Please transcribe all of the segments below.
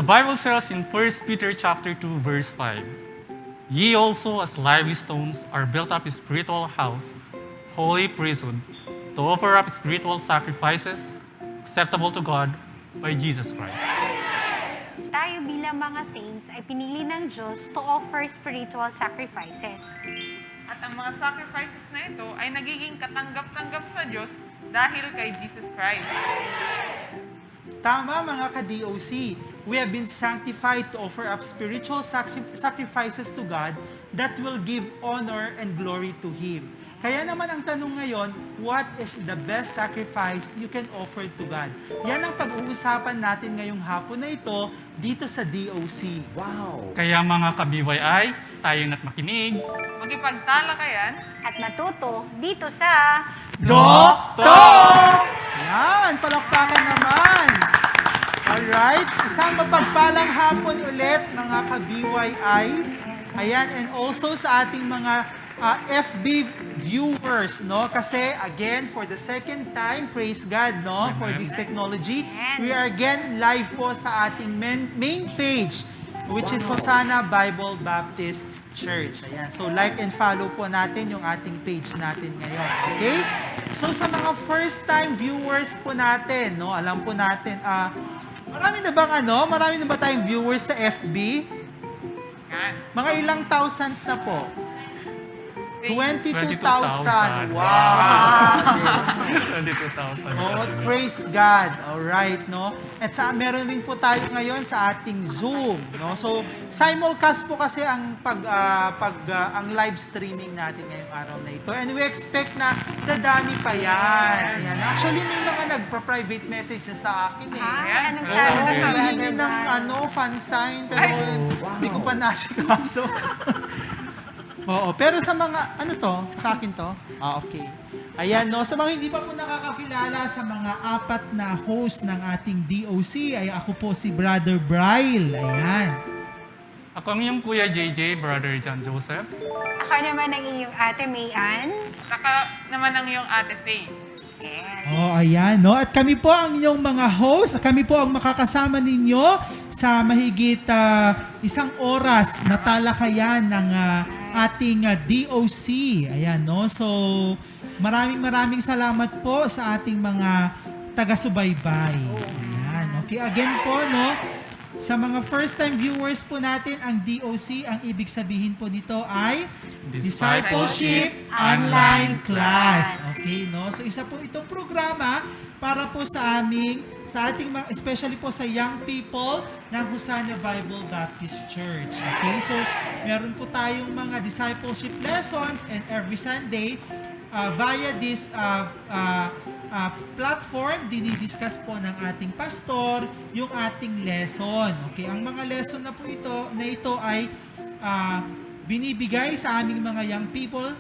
The Bible says in 1 Peter chapter 2, verse 5, "Ye also as lively stones are built up a spiritual house, holy priesthood, to offer up spiritual sacrifices acceptable to God by Jesus Christ." Tayo bilang mga saints ay pinili ng Diyos to offer spiritual sacrifices. At ang mga sacrifices na ito ay nagiging katanggap-tanggap sa Diyos dahil kay Jesus Christ. Tama mga ka-DOC, we have been sanctified to offer up spiritual sacrifices to God that will give honor and glory to Him. Kaya naman ang tanong ngayon, what is the best sacrifice you can offer to God? Yan ang pag-uusapan natin ngayong hapon na ito dito sa DOC. Wow! Kaya mga kabiway tayo na't makinig. Magipagtalakayan At matuto dito sa Talk! Yan, palakpakan naman! Alright, isang mapagpalang hapon ulit mga ka-BYI. Ayan, and also sa ating mga FB viewers, no? Kasi again, for the second time, praise God, no? For this technology. We are again live po sa ating main page, which is Hosanna Bible Baptist Church. Ayan. So like and follow po natin yung ating page natin ngayon. Okay? So sa mga first time viewers po natin, no? Alam po natin, marami na ba tayong viewers sa FB? yan. Mga ilang thousands na po? 22,000. 22,000. Wow! 22,000. Oh, praise God. All right, no? At meron rin po tayo ngayon sa ating Zoom, no? So, simulcast po kasi ang ang live streaming natin ngayong araw na ito. And we expect na dadami pa yan. Ayan. Actually, may mga nagpa-private message na sa akin eh. anong Oo, sabi mo okay. sa Hihingi ng fan sign, pero hindi ko pa nasikaso. Oo, pero sa mga, sa akin to? Okay. Ayan, no, sa mga hindi pa po nakakakilala sa mga apat na host ng ating DOC, ay ako po si Brother Bryle. Ayan. Ako ang iyong Kuya JJ, Brother John Joseph. Ako naman ang inyong ate Mayan. Saka naman ang iyong ate Faye. Oh, ayan, no? At kami po ang inyong mga host. Kami po ang makakasama ninyo sa mahigit 1 oras na talakayan ng ating DOC. Ayan, no? So, maraming salamat po sa ating mga taga-subaybay. Ayan, okay. Again po, no? Sa mga first-time viewers po natin, ang DOC, ang ibig sabihin po nito ay Discipleship Online Class. Okay, no? So, isa po itong programa para po sa ating mga, especially po sa young people ng Hosanna Bible Baptist Church. Okay, so meron po tayong mga discipleship lessons and every Sunday via this platform, dinidiscuss po ng ating pastor yung ating lesson. Okay, ang mga lesson na po ito ay binibigay sa aming mga young people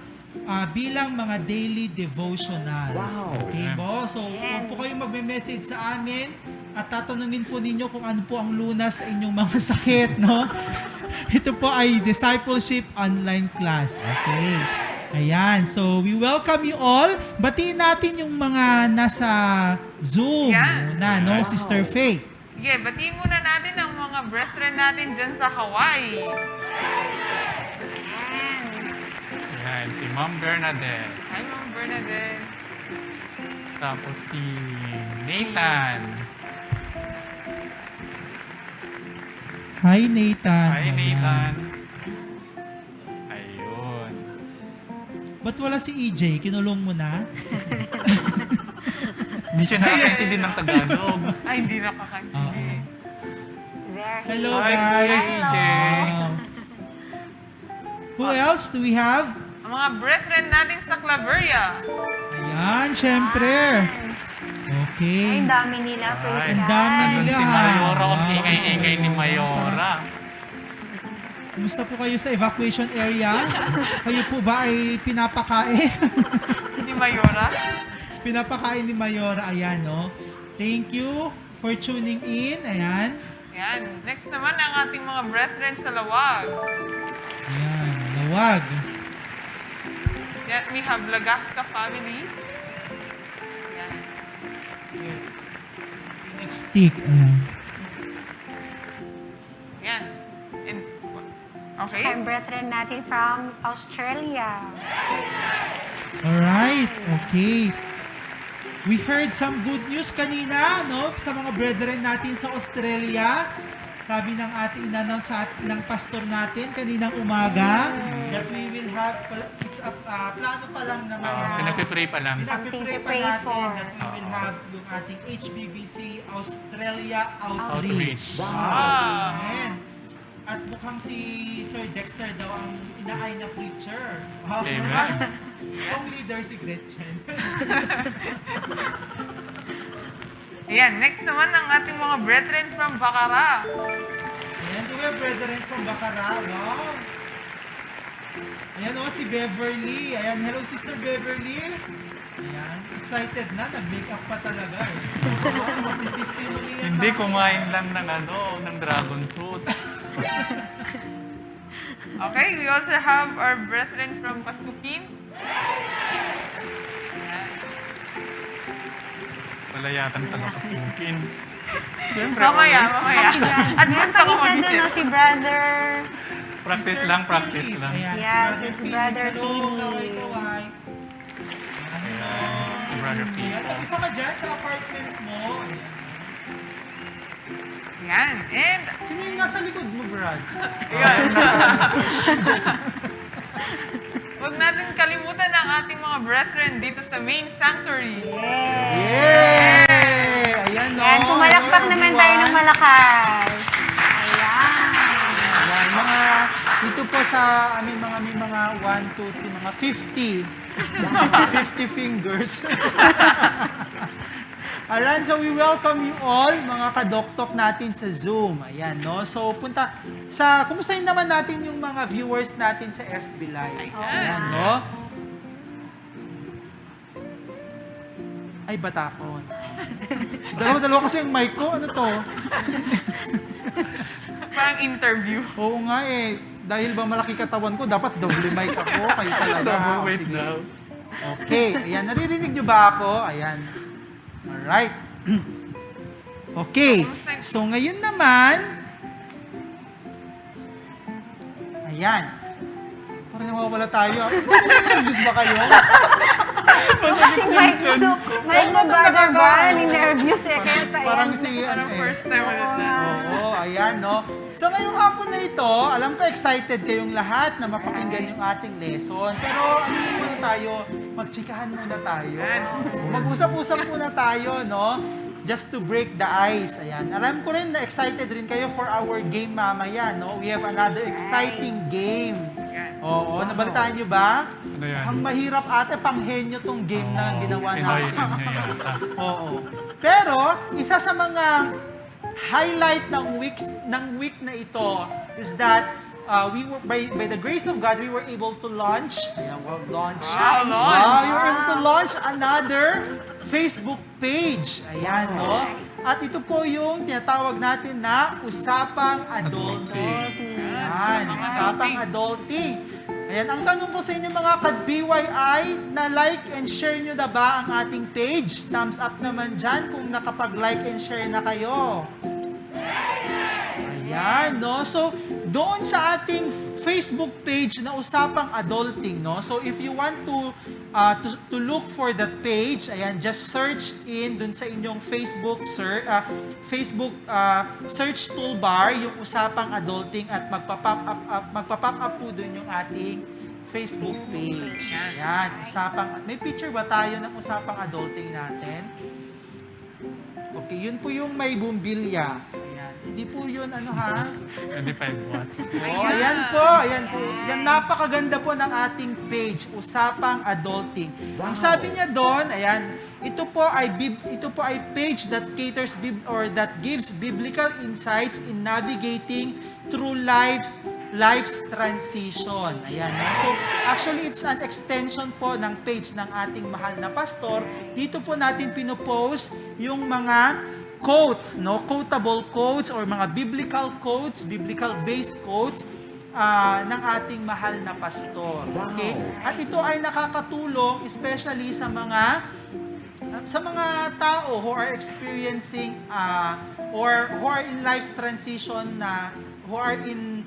bilang mga daily devotionals. Wow. Okay po? So, huwag po kayong magme-message sa amin at tatanungin po ninyo kung ano po ang lunas sa inyong mga sakit, no? Ito po ay Discipleship Online Class. Okay. Ayan. So, we welcome you all. Batiin natin yung mga nasa Zoom muna, no? Sister Faith. Sige, batiin muna natin ang mga brethren natin dyan sa Hawaii. Yan, si Ma'am Bernadette. Hi, Ma'am Bernadette. Tapos si Nathan. Hi, Nathan. Hi, Nathan. Ayun. Ba't wala si EJ? Kinulong mo na? Hindi siya nakakaintindi ng Tagalog. Ay, hindi nakakaintindi. There he Hello, Hi, guys. EJ. Who else do we have? Ang mga brethren natin sa Claveria. Ayan, syempre. Okay. Ay, ang dami nila. Praise Ay, ang God. dami Nandun nila. si Mayora. Ang Wow. ingay-ingay ni Mayora. Kumusta po kayo sa evacuation area? Kayo po ba ay pinapakain? Hindi Mayora. Pinapakain ni Mayora. Ayan, no? Thank you for tuning in. Ayan. Yan. Next naman ang ating mga brethren sa Lawag. Ayan, Lawag. Yan, we have Lagasca family. Yan. Next stick. Ayan. Okay. Tsaka yung brethren natin from Australia. Alright, okay. We heard some good news kanina, no? Sa mga brethren natin sa Australia. Sabi ng ating in-announce ng pastor natin kaninang umaga that we will have, it's a plano pa lang naman. Pinagpipray pa lang. Something Pinagpipray to pa pray natin for. that we will have yung ating HBBC Australia Outreach. Outreach. Wow. Amen. At mukhang si Sir Dexter daw ang inaay na preacher. Wow. Amen. Song leader si Gretchen. Ayan, next naman ang ating mga brethren from Bacara. Ayan, do we have brethren from Bacara, no? Ayan o, si Beverly. Ayan, hello Sister Beverly. Ayan, excited na. Nag-makeup pa talaga eh. Mag-testimony yan. Hindi, ma'am. kumain lang ng dragon fruit. Okay, we also have our brethren from Pasukin. Ayan. Wala yatang taga-pasukin. Siyempre, Mamaya. Meron Advance pa ako isa dun, mag-isip. no, si brother. practice Sir lang. Philip. Ayan, Yes, si it's Philip. Brother Hello, Philip. kaway-kaway. Ayan. Brother Ayan, Pete. mag-isa ka dyan sa apartment mo. Ayan, and Sino yung nasa likod mo, Brad? huwag natin kalimutan ang ating mga brethren dito sa main sanctuary. Yay! Ayan, no? Yan, pumalakpak Hello, naman tayo ng everyone. malakas. Ayan. Ayan, mga, dito po sa amin may mga 1, 2, 3, mga 50. 50 fingers. Ayan, so we welcome you all, mga kadoktok natin sa Zoom. Ayan, no? So, kumustahin naman natin yung mga viewers natin sa FB Live. Ayan, no? Ay, batakon. Dalawa-dalawa kasi yung mic ko. Ano to? Parang interview. Oo nga eh. Dahil ba malaki katawan ko, dapat double mic ako. Kayo talaga. ha? O, Wait sige. now. Okay. Ayan, naririnig nyo ba ako? Ayan. Alright. Okay. So, ngayon naman, ayan. Parang nawawala tayo. Nervous ba kayo? Kasi Mike mo, brother Val, nervous eh. Kaya tayo. Parang si, Parang ano eh. first time ulit na. Oo, ayan, no? So ngayong hapon na ito, alam ko excited kayong lahat na mapakinggan yung ating lesson. Pero ano muna tayo? Magchikahan muna tayo. Mag-usap-usap muna tayo, no? Just to break the ice. Ayan. Alam ko rin na excited rin kayo for our game mamaya, no? We have another exciting game. Yan. Oo, nabalitaan nyo ba? Ano yan? Ang mahirap ate, panghenyo tong game na ginawa Pinoy natin. niya yata. Oo. Pero isa sa mga highlight ng week na ito is that we were by the grace of God we were able to launch. Ayan, launch. Wow, launch. Wow, we were able to launch another Facebook page. Ayan, no? At ito po yung tinatawag natin na Usapang Adulting. Ayan, Usapang Adulting. Ayan, ang tanong ko sa inyo mga ka-BYI, na-like and share nyo na ba ang ating page? Thumbs up naman dyan kung nakapag-like and share na kayo. Ayan, no? So, doon sa ating Facebook page na Usapang Adulting, no? So, if you want to look for that page, ayan, just search in dun sa inyong Facebook search toolbar yung Usapang Adulting at magpa-pop up po dun yung ating Facebook page. Ayan, may picture ba tayo ng Usapang Adulting natin? Okay, yun po yung may bumbilya. Ayan. Hindi po yun, 25 watts. Oh, ayan po. Yan, napakaganda po ng ating page, Usapang Adulting. Ang sabi niya doon, ayan, ito po ay page that caters that gives biblical insights in navigating through life's transition. Ayan. So, actually, it's an extension po ng page ng ating mahal na pastor. Dito po natin pinopost yung mga quotes, no? Quotable quotes or mga biblical quotes, biblical-based quotes ng ating mahal na pastor. Okay? At ito ay nakakatulong especially sa mga tao who are experiencing or who are in life's transition who are in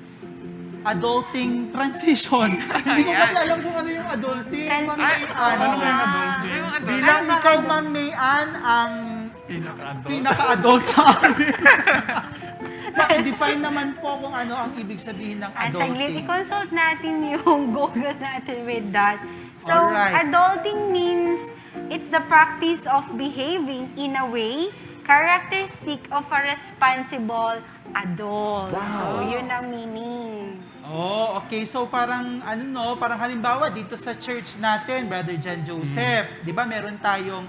adulting transition. Hindi ko kasi alam kung ano yung adulting. Ma'am Mayan. Ano ba yung adulting? Yung adult. Bilang ikaw, Ma'am Mayan, ang Pinaka-adult. pinaka-adult sa amin. Paki-define naman po kung ano ang ibig sabihin ng Saglit, adulting. i-consult natin yung Google natin with that. So, Alright. adulting means it's the practice of behaving in a way characteristic of a responsible adult. So, yun ang meaning. Oh, okay. So parang parang halimbawa dito sa church natin, Brother John Joseph, 'di ba? Meron tayong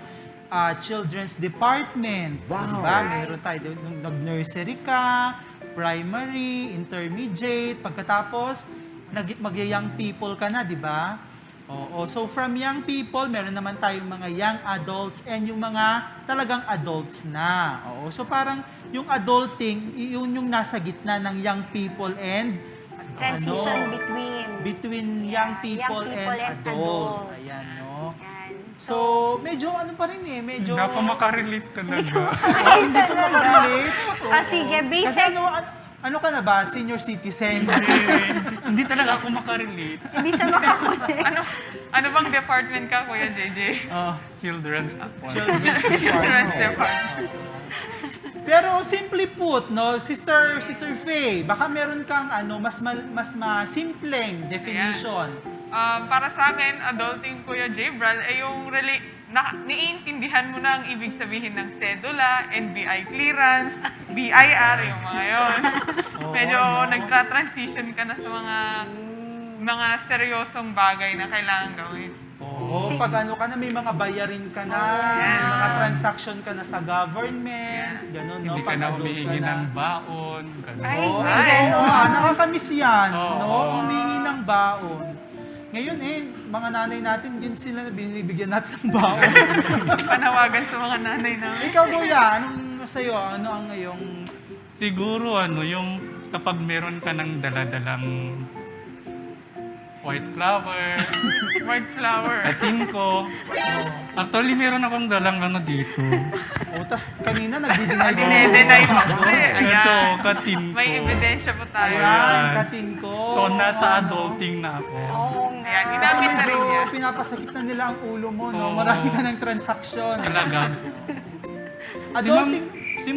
children's department. Diba? Meron tayo nung nag-nursery ka, primary, intermediate, pagkatapos mag-young people ka na, 'di ba? Oo. So from young people, meron naman tayong mga young adults and yung mga talagang adults na. Oo. So parang yung adulting, yun yung nasa gitna ng young people and Transition between young people and adult. Ayan, no? Yan. So, medyo ano pa rin medyo... Hindi ako makarelate talaga. Hindi ko makarelate. Sige, Kasi basics. ano ka na ba? Senior citizen? Hindi talaga ako makarelate. Hindi siya makakonect. Ano bang department ka, Kuya JJ? Children's department. Children's department. Pero simply put, no, Sister Faye, baka meron kang mas simpleng definition. Para sa akin, adulting Kuya Jebral, ay yung naiintindihan mo na ang ibig sabihin ng sedula, NBI clearance, BIR, yung mga yon. Medyo nagtra-transition ka na sa mga seryosong bagay na kailangan gawin. Oo, pag ka na, may mga bayarin ka na, may mga transaction ka na sa government, gano'n, no? Hindi ka Pag na adult humihingi ng baon. Ganun. Ay, Oo, may oo ganun. nga, nakakamiss yan, Oo. no? Humingi ng baon. Ngayon mga nanay natin, yun sila na binibigyan natin ng baon. Panawagan sa mga nanay namin. Ikaw, Kuya, anong sa'yo? Ano ang ngayong... Siguro yung kapag meron ka ng daladalang white flower, White flower. katingko. Actually, meron akong dalang dito. Tas kanina nagdi-deny ka. Dine-deny mo kasi. Ito, Ayan. katingko. May ebidensya po tayo. Ayan, katin ko. So, nasa adulting na ako. Oo nga. Ayan, Kasi inapit na rin medyo niya. pinapasakit na nila ang ulo mo, no? Oo. Marami ka ng transaksyon. Talaga. Adulting, Si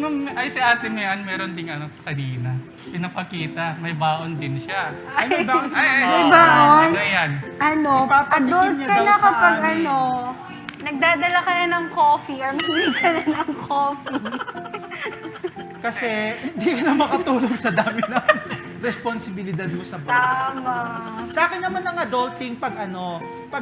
Ate Mayan, meron ding kanina. Pinapakita, may baon din siya. ay, may baon si Ay, Mama. May baon? Ano yan? Ipapatikim Adult niya ka daw na sa kapag amin. nagdadala ka na ng coffee or mahilig ka na ng coffee. Kasi hindi ka na makatulog sa dami ng responsibilidad mo sa bahay. Tama. Sa akin naman ang adulting pag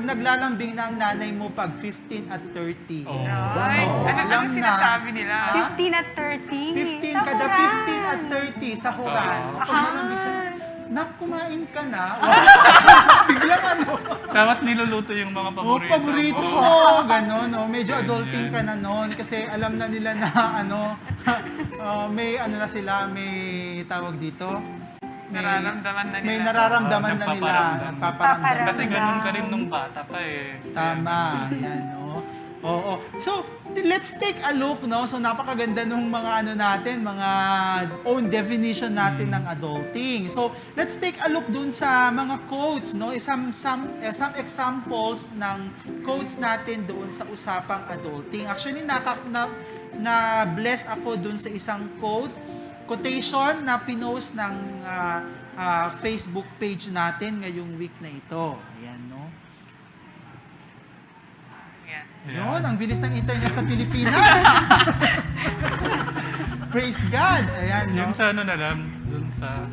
naglalambing na ang nanay mo pag 15 at 30. Oh. Ay, Alam ano na. sinasabi nila? 15 at 30. 15, Sa kada Quran. 15 at 30 sa Quran. Pag malambing siya, kumain ka na. Biglang Tapos niluluto yung mga paborito. paborito mo. mo, gano'n, no? Medyo adulting ka na noon kasi alam na nila na may na sila, may tawag dito. Nararamdaman na nila. May nararamdaman na nila. Nagpaparamdam. Nagpaparamdam. Kasi ganun ka rin nung bata pa eh. Tama, yan, no? Oo. So, let's take a look, no? So, napakaganda nung mga natin, mga own definition natin ng adulting. So, let's take a look dun sa mga quotes, no? Some examples ng quotes natin doon sa usapang adulting. Actually, na-bless ako dun sa isang quotation na pinost ng Facebook page natin ngayong week na ito. Ayan, no? Ayan. Yun, ang bilis ng internet sa Pilipinas. Praise God. Ayan, no? Yung sa na lang, dun sa...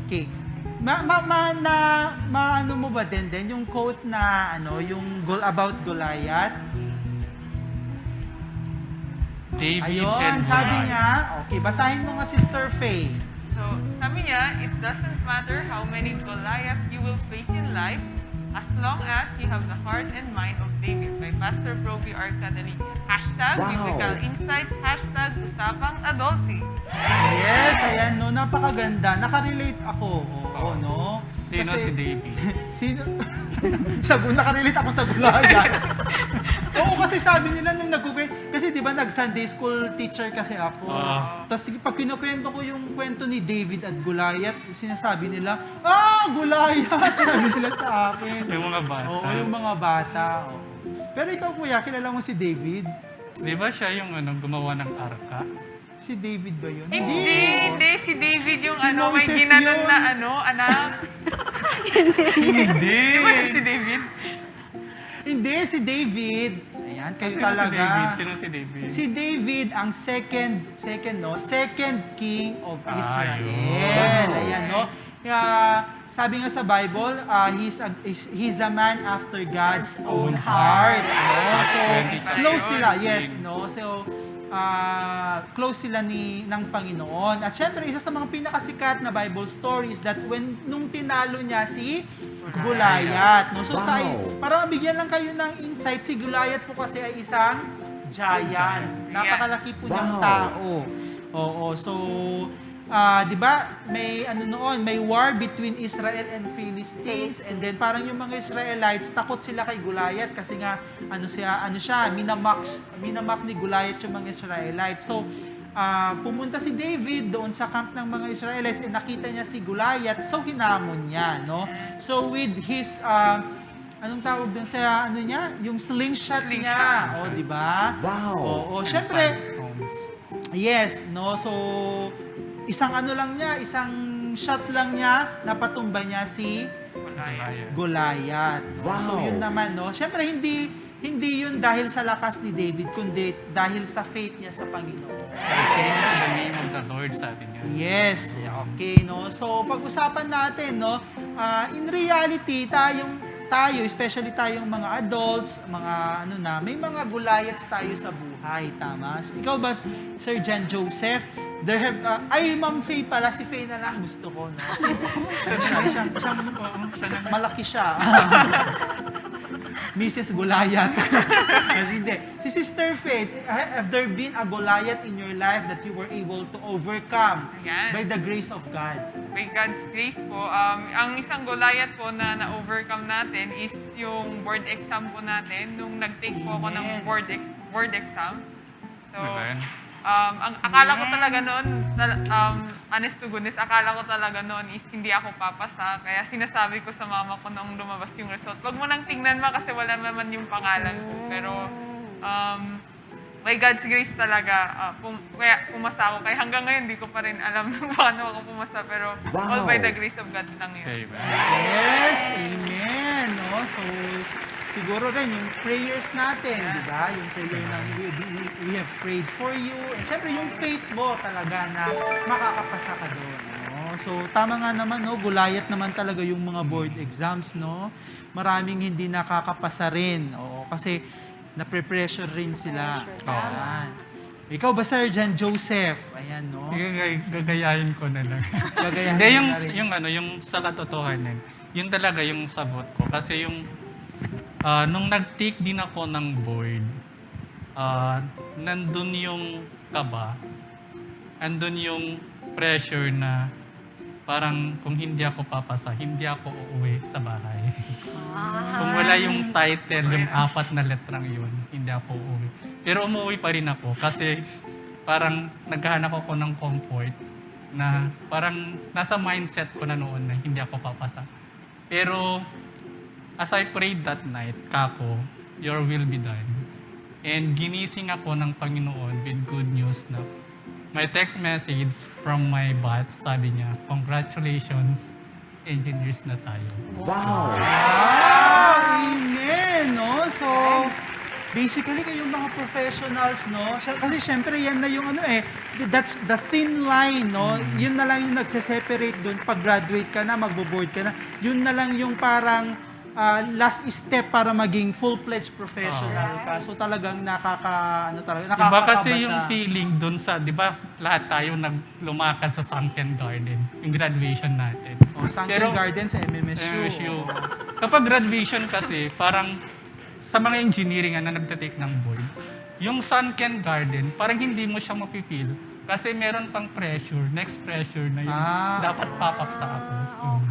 Okay. Ano mo ba din yung quote na, yung about Goliath? David Ayun, and sabi Goliath. niya, okay, basahin mo nga, Sister Faye. So, sabi niya, it doesn't matter how many Goliath you will face in life as long as you have the heart and mind of David by Pastor Proby R. Cadaliga. #Biblical Insights, #Usapang Adulting. Yes, ayan, no, napakaganda. Nakarelate ako. Oo, no? Sino si David? Sino? Nakarelate ako sa Goliath. Oo, kasi sabi nila nung nagkukwento, Kasi di ba nag-Sunday school teacher kasi ako. Tapos pag kinukwento ko yung kwento ni David at Goliath, sinasabi nila, Goliath! Sabi nila sa akin. Yung mga bata. Oo, yung mga bata. Oo. Pero ikaw kuya, kilala mo si David? Di ba siya yung gumawa ng arka? Si David ba yun? Hindi. Si David yung Si may Moses ginanon yun. na anak. Hindi. Di ba yun si David? Hindi, si David. Ayan, kayo Sino si talaga. David? Sino si David? Si David ang second king of Israel. yun. Ayan, no? Sabi nga sa Bible, he's a man after God's own heart. No? So, 20 close sila. chapter. Yes, no? So, close sila ng Panginoon. At syempre, isa sa mga pinakasikat na Bible stories that nung tinalo niya si Goliath. No? So, para mabigyan lang kayo ng insight, si Goliath po kasi ay isang giant. Napakalaki po niyang tao. Oo, so, di ba, may war between Israel and Philistines, and then parang yung mga Israelites, takot sila kay Goliath kasi nga, minamak ni Goliath yung mga Israelites. So, pumunta si David doon sa camp ng mga Israelites, and nakita niya si Goliath, so hinamon niya, no? So, with his, anong tawag doon sa, yung slingshot niya, di ba? Wow! Oo, syempre, Stones. yes, no? So, isang shot lang niya, napatumba niya si Goliath. Wow. So, yun naman, no? Syempre, hindi yun dahil sa lakas ni David, kundi dahil sa faith niya sa Panginoon. I came in the name of the Lord, sabi niya. Yes, okay, no? So, pag-usapan natin, no? In reality, tayo, especially tayong mga adults, may mga Goliaths tayo sa buhay, tama? Ikaw ba, Sir John Joseph? Ma'am Faye pala, si Faye na lang gusto ko, no? Since malaki siya. Mrs. Goliath. Kasi hindi. Si Sister Faith, have there been a Goliath in your life that you were able to overcome Ayan. by the grace of God? By God's grace po, ang isang Goliath po na na-overcome natin is yung board exam po natin. Nung nag-take po ako ng Amen. board exam. So, Amen. ang akala ko talaga noon, honest to goodness, akala ko talaga noon is hindi ako papasa. Kaya sinasabi ko sa mama ko nung lumabas yung result, wag mo nang tingnan ma kasi wala naman yung pangalan ko. Pero by God's grace talaga, kaya pumasa ako. Kaya hanggang ngayon, hindi ko pa rin alam paano ako pumasa. Pero all by the grace of God lang yun. Amen. Yes, amen. No? So, siguro rin yung prayers natin, di ba? Yung prayer na we have prayed for you. And syempre, yung faith mo talaga na makakapasa ka doon. No? So, tama nga naman, no? Goliath naman talaga yung mga board exams, no? Maraming hindi nakakapasa rin. Oo, kasi na-pressure rin sila. Ayan. Ikaw ba, Sir John Joseph? Ayan, no? Sige, gagayahin ko na lang. Gagayahin Hindi, mo na rin. yung sa katotohanan, yun talaga yung sagot ko. Kasi yung, nung nag-take din ako ng board, nandun yung kaba, andun yung pressure na parang kung hindi ako papasa, hindi ako uuwi sa bahay. Kung wala yung title, yung 4 na letrang yun, hindi ako uuwi. Pero umuwi pa rin ako kasi parang naghahanap ako ng comfort na parang nasa mindset ko na noon na hindi ako papasa. Pero as I prayed that night, kako, your will be done. And ginising ako ng Panginoon with good news na my text message from my boss, sabi niya, congratulations, engineers na tayo. Wow! Amen, no? So, basically, kayong mga professionals, no? Kasi syempre, yan na yung that's the thin line, no? Yun na lang yung nagse-separate doon. Pag graduate ka na, magbo-board ka na. Yun na lang yung parang last step para maging full-fledged professional ka. So talagang nakakakaba Diba kasi siya. yung feeling dun sa, di ba lahat tayo naglumakad sa Sunken Garden, yung graduation natin. Sunken Garden sa MMSU. Kapag graduation kasi, parang sa mga engineering na nagtatake ng board, yung Sunken Garden, parang hindi mo siya mapipil kasi meron pang pressure, next pressure na yung dapat pop-up sa ako.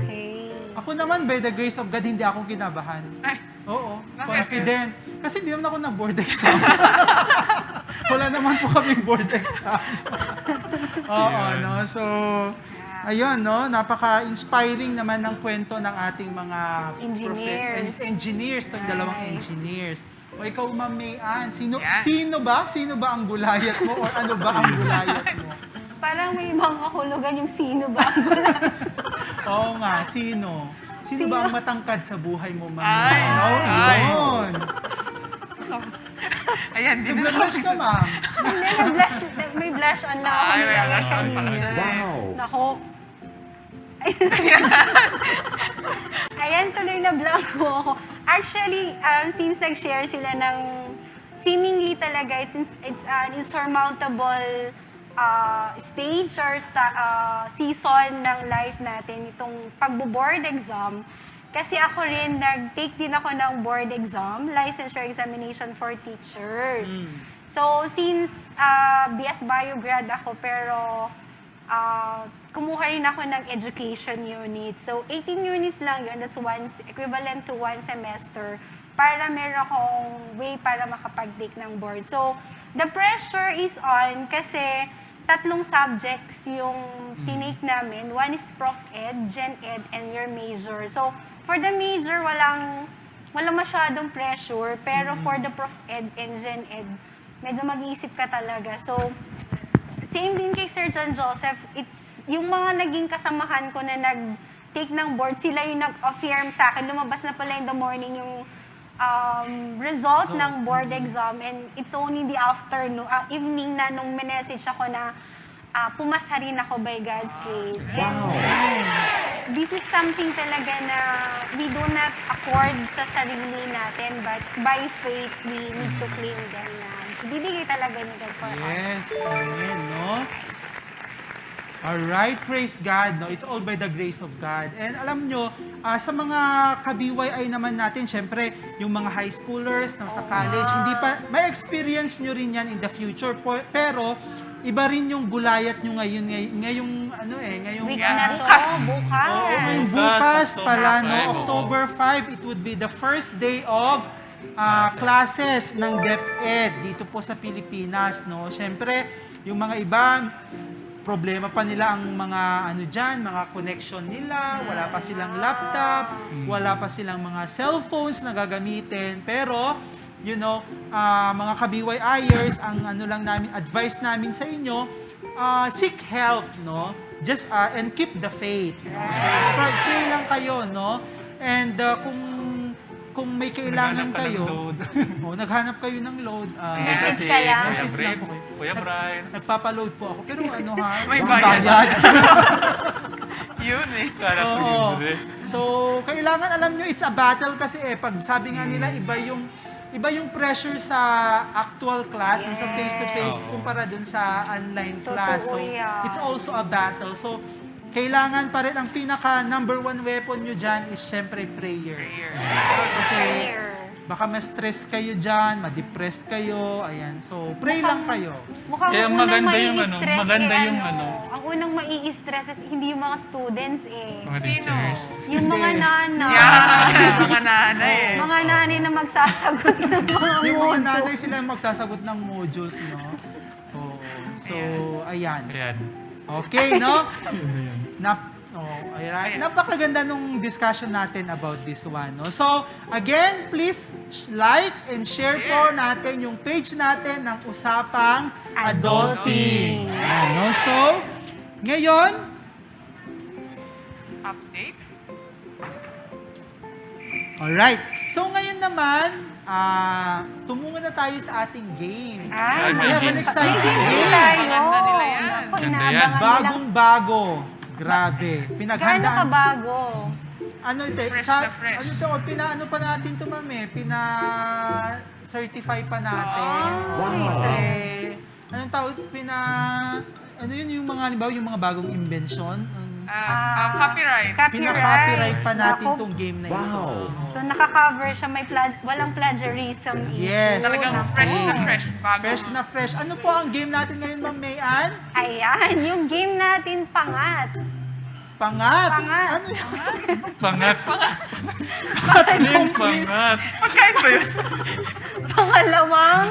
Okay. Ako naman, by the grace of God, hindi ako kinabahan. Ay, Oo, bakit? confident. Kasi hindi naman ako nag-board exam. Wala naman po kaming board exam. Oo, no? So, ayun, no? Napaka-inspiring naman ng kwento ng ating mga Engineers. engineers, itong dalawang engineers. O ikaw, Ma'am Mayan, sino Yan. Sino ba ang gulayat mo or ano ba ang gulayat mo? Parang may ibang kahulugan yung sino ba ang gulayat. Oo nga, sino? Sino ba ang matangkad sa buhay mo, Ma'am Ay, Mayan? Oh, ay. yun. Ayan, din na Nag-blush ka, Ma'am. Hindi, may blush on lang ako Ay, may nilagay blush on pala kanina. siya. Nako. Ayan, tuloy na blank mo ako. Actually, since nag-share sila ng seemingly talaga, it's an insurmountable stage or season ng life natin, itong pagbo-board exam. Kasi ako rin, nag-take din ako ng board exam, licensure examination for teachers. So, since BS Bio grad ako, pero kumuha rin ako ng education unit. So, 18 units lang yun. That's equivalent to 1 semester para meron akong way para makapag-take ng board. So, the pressure is on kasi 3 subjects yung tinake namin. One is Prof Ed, Gen Ed, and your major. So, for the major, walang masyadong pressure. Pero for the Prof Ed and Gen Ed, medyo mag-iisip ka talaga. So, same din kay Sir John Joseph, it's yung mga naging kasamahan ko na nag-take ng board, sila yung nag-affirm sa akin. Lumabas na pala in the morning yung result ng board exam, and it's only the afternoon, evening na nung message ako na pumasa rin ako by God's grace. And this is something talaga na we do not accord sa sarili natin, but by faith, we need to claim them na bibigay talaga ni God for us. Yes, amen, no? Alright, praise God, no? It's all by the grace of God. And alam nyo, sa mga ka-BYI naman natin, syempre, yung mga high schoolers na sa college, hindi pa, may experience nyo rin yan in the future. Pero, iba rin yung gulayat nyo ngayong Week na to, bukas. bukas. Oo, ngayong Bukas, bukas pala, October 5, no? oo. October 5, it would be the first day of classes ng DepEd dito po sa Pilipinas, no? Syempre, yung mga iba, problema pa nila ang mga mga connection nila, wala pa silang laptop, wala pa silang mga cellphones na gagamitin. Pero, mga ka-BYIers, ang advice namin sa inyo, seek help, no? Just and keep the faith, no? So, pray lang kayo, no? And kung may kailangan Naghanap ka ng kayo, load. naghanap kayo ng load, Message ka lang. Message lang po. Kuya Brian. Nagpapaload po ako. Pero May bayad. bayad. Yun eh. Sana po Oo. libre. So, kailangan alam nyo, it's a battle kasi pag sabi nga nila, iba yung pressure sa actual class, dun sa face-to-face, kumpara dun sa online class. So, Totoo yan. it's also a battle. So, kailangan pa rin, ang pinaka number 1 weapon nyo dyan is syempre prayer. Kasi baka ma-stress kayo dyan, ma-depress kayo, ayan. So, pray lang kayo. Mukhang Kaya ang unang maganda yung mai-stress maganda yung Ang unang mai-stress is hindi yung mga students Mga Sino? teachers. Yung mga nanay. Yan, mga nanay eh. Mga nanay na magsasagot ng mga Yung mga modules. nanay sila yung magsasagot ng modules, no? Oo. So, ayan. Ayan. Okay, no? Ayan. Alright. Napakaganda nung discussion natin about this one. No? So, again, please like and share po natin yung page natin ng Usapang Adulting. No? So, ngayon, Update. alright. So, ngayon naman, tumungo na tayo sa ating game. Ay, May We have an games exciting May game. tayo. Maganda nila yan. Naku, Ganda yan. inaabangan nilang Bagong-bago. Grabe. gaano Pinaghandaan. ka bago? Ano ito? Fresh na fresh. Ano ito? Pinaano pa natin ito, ma'am eh? Pina-certify pa natin. Kasi, anong tawag? Ano yun yung mga, halimbawa, yung mga bagong invention? Copyright. Pina-copyright pa natin Naku, itong game na ito. So naka-cover siya, walang plagiarism issue. Yes. Talagang Naku. fresh na fresh. Bago. Fresh na fresh. Ano po ang game natin ngayon, Ma'am Mayan? Ayan, yung game natin pangat. Pangat. Pangat. Ano yun? Pangat. Ano yung pangat? Pagkain ba yun? Pangalawang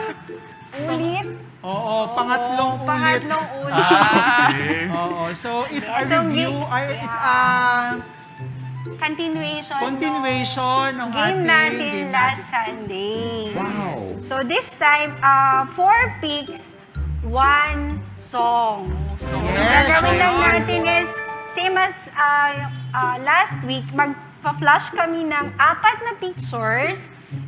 Ulit. Oo, pangatlong ulit. Pangatlong ulit. Okay. Oo, so it's a So, review, it's a Continuation. ng Game ating natin game last Sunday. Wow. So this time, 4 picks, 1 song. So, Yes. gagawin lang Ayun. natin is, same as last week, magpa-flash kami ng 4 na pictures.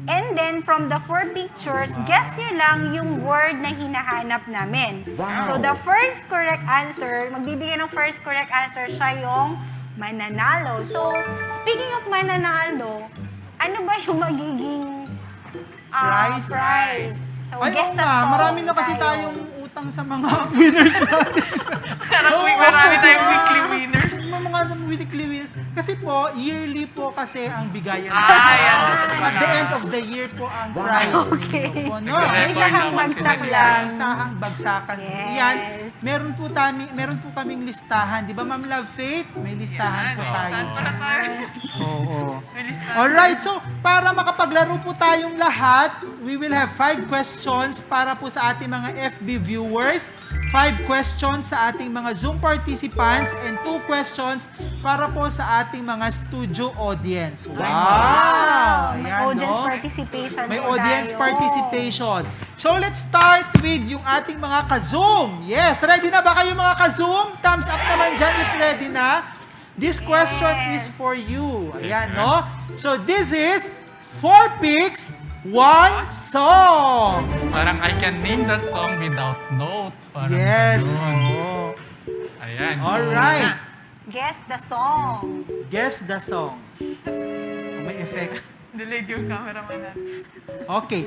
And then, from the 4 pictures, guess nyo lang yung word na hinahanap namin. So, the first correct answer, magbibigay ng first correct answer, siya yung mananalo. So, speaking of mananalo, ano ba yung magiging Prize? prize? So, Ay, guess oo the nga, song marami na kasi tayo. tayong utang sa mga winners natin. Marami tayong weekly winners. mga weekly winners. Kasi po, yearly po kasi ang bigayan Yan. At the end of the year po ang prize Okay. ninyo po. No? Nagre-record Isahang naman bagsak sila. lang. Isahang bagsakan. Yes. Yan. Meron po kaming listahan. Di ba, Ma'am Love Faith? May listahan po tayo. Saan para tayo? Oo. May listahan. Alright, so para makapaglaro po tayong lahat, we will have 5 questions para po sa ating mga FB viewers, 5 questions sa ating mga Zoom participants, and 2 questions para po sa ating mga studio audience. Wow! May Ayan, audience no? participation May po audience tayo. participation. So let's start with yung ating mga ka-Zoom. Yes, ready na ba kayo mga ka-Zoom? Thumbs up naman dyan if ready na. This question is Yes. for you. Ayan, no? So this is 4 picks, 1 song. Parang I can name that song without note. Parang Yes. ganun. Oo. Ayan. so, Alright. Guess the song. Guess the song. May effect. Delayed yung cameraman natin. Okay.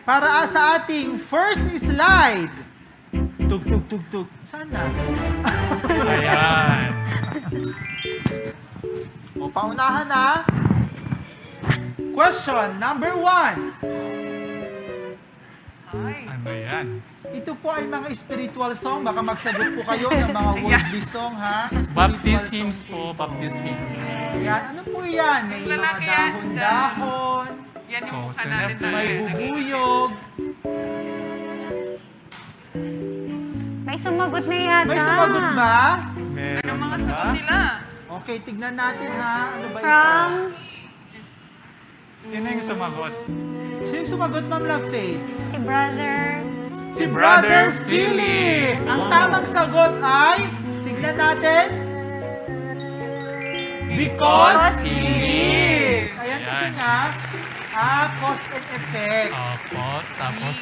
Para sa ating first slide. Tug, tug, tug, tug. Sana. Ayan. O, paunahan na. Question number 1. Ay. Ano yan? Ito po ay mga spiritual song. Baka magsagot po kayo ng mga worldly song, ha? Spiritual Baptist song hymns po. po, Baptist hymns. Ayan. Ano po yan? May mga Lalaki yan dahon-dahon. Yan yung Oh, mukha natin celebrate. May bubuyog. May sumagot na yata. May sumagot ba? Meron Anong mga ba? sagot nila? Okay, tignan natin, ha? Ano ba ito? From Sino yung sumagot? Sino yung sumagot, Ma'am Love Faith? si Brother. Si Brother Philip! Ang tamang sagot ay, tignan natin, because he lives. Ayan kasi nga, cause and effect. Tapos,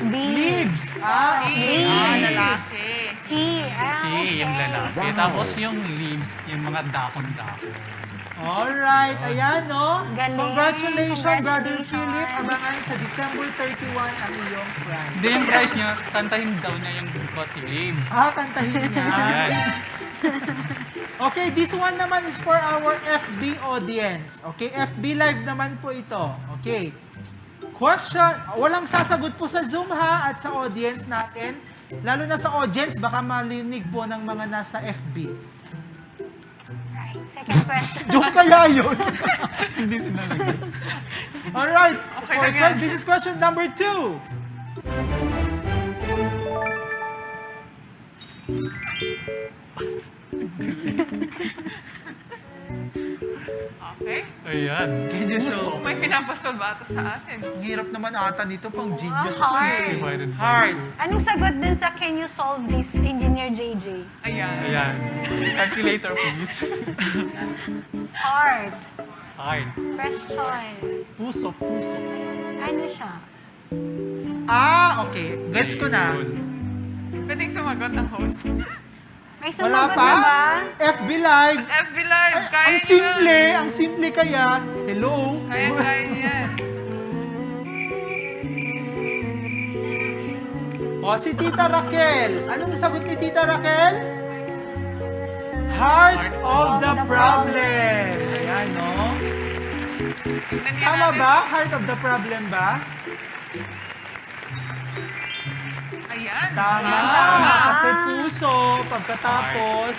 B. Lives. Lives. Lalaki. He. he, yung lalaki. Tapos yung leaves, yung mga dahon-dahon. Alright, ayan no. Galing. Congratulations, Brother Congratulations. Philip. Abangan sa December 31 ang iyong prize. Hindi yung price niya, kantahin daw niya yung because he lives. Kantahin niya. Ayan. Okay, this one naman is for our FB audience. Okay, FB live naman po ito. Okay. Question, walang sasagot po sa Zoom ha at sa audience natin. Lalo na sa audience, baka marinig po ng mga nasa FB. Right. Second question. Joke kaya yun? Hindi sinalagot. Alright, Okay lang yan. this is question number 2. Okay. Ayan. Can you so? May pinapasolve ata sa atin. Ang hirap naman ata nito, pang genius. hard. Divided by Hard. two. Anong sagot dun sa Can You Solve This, Engineer JJ? Ayan. Ayan. Calculator, please. Heart. Hard. Question. Puso. Ano siya? Okay. Gets ko na. Good. Pwedeng sumagot ang host. May Wala sumagot pa? na ba? FB Live. FB Live, Ay, kaya ang niyo simple, yan. ang simple kaya. Hello? Kaya niyo yan. Si Tita Raquel. Anong sagot ni Tita Raquel? Heart of the problem. Ayan, no? Tignan nga Tama natin. ba? Heart of the problem ba? Ayan. Tama. Kasi puso, pagkatapos,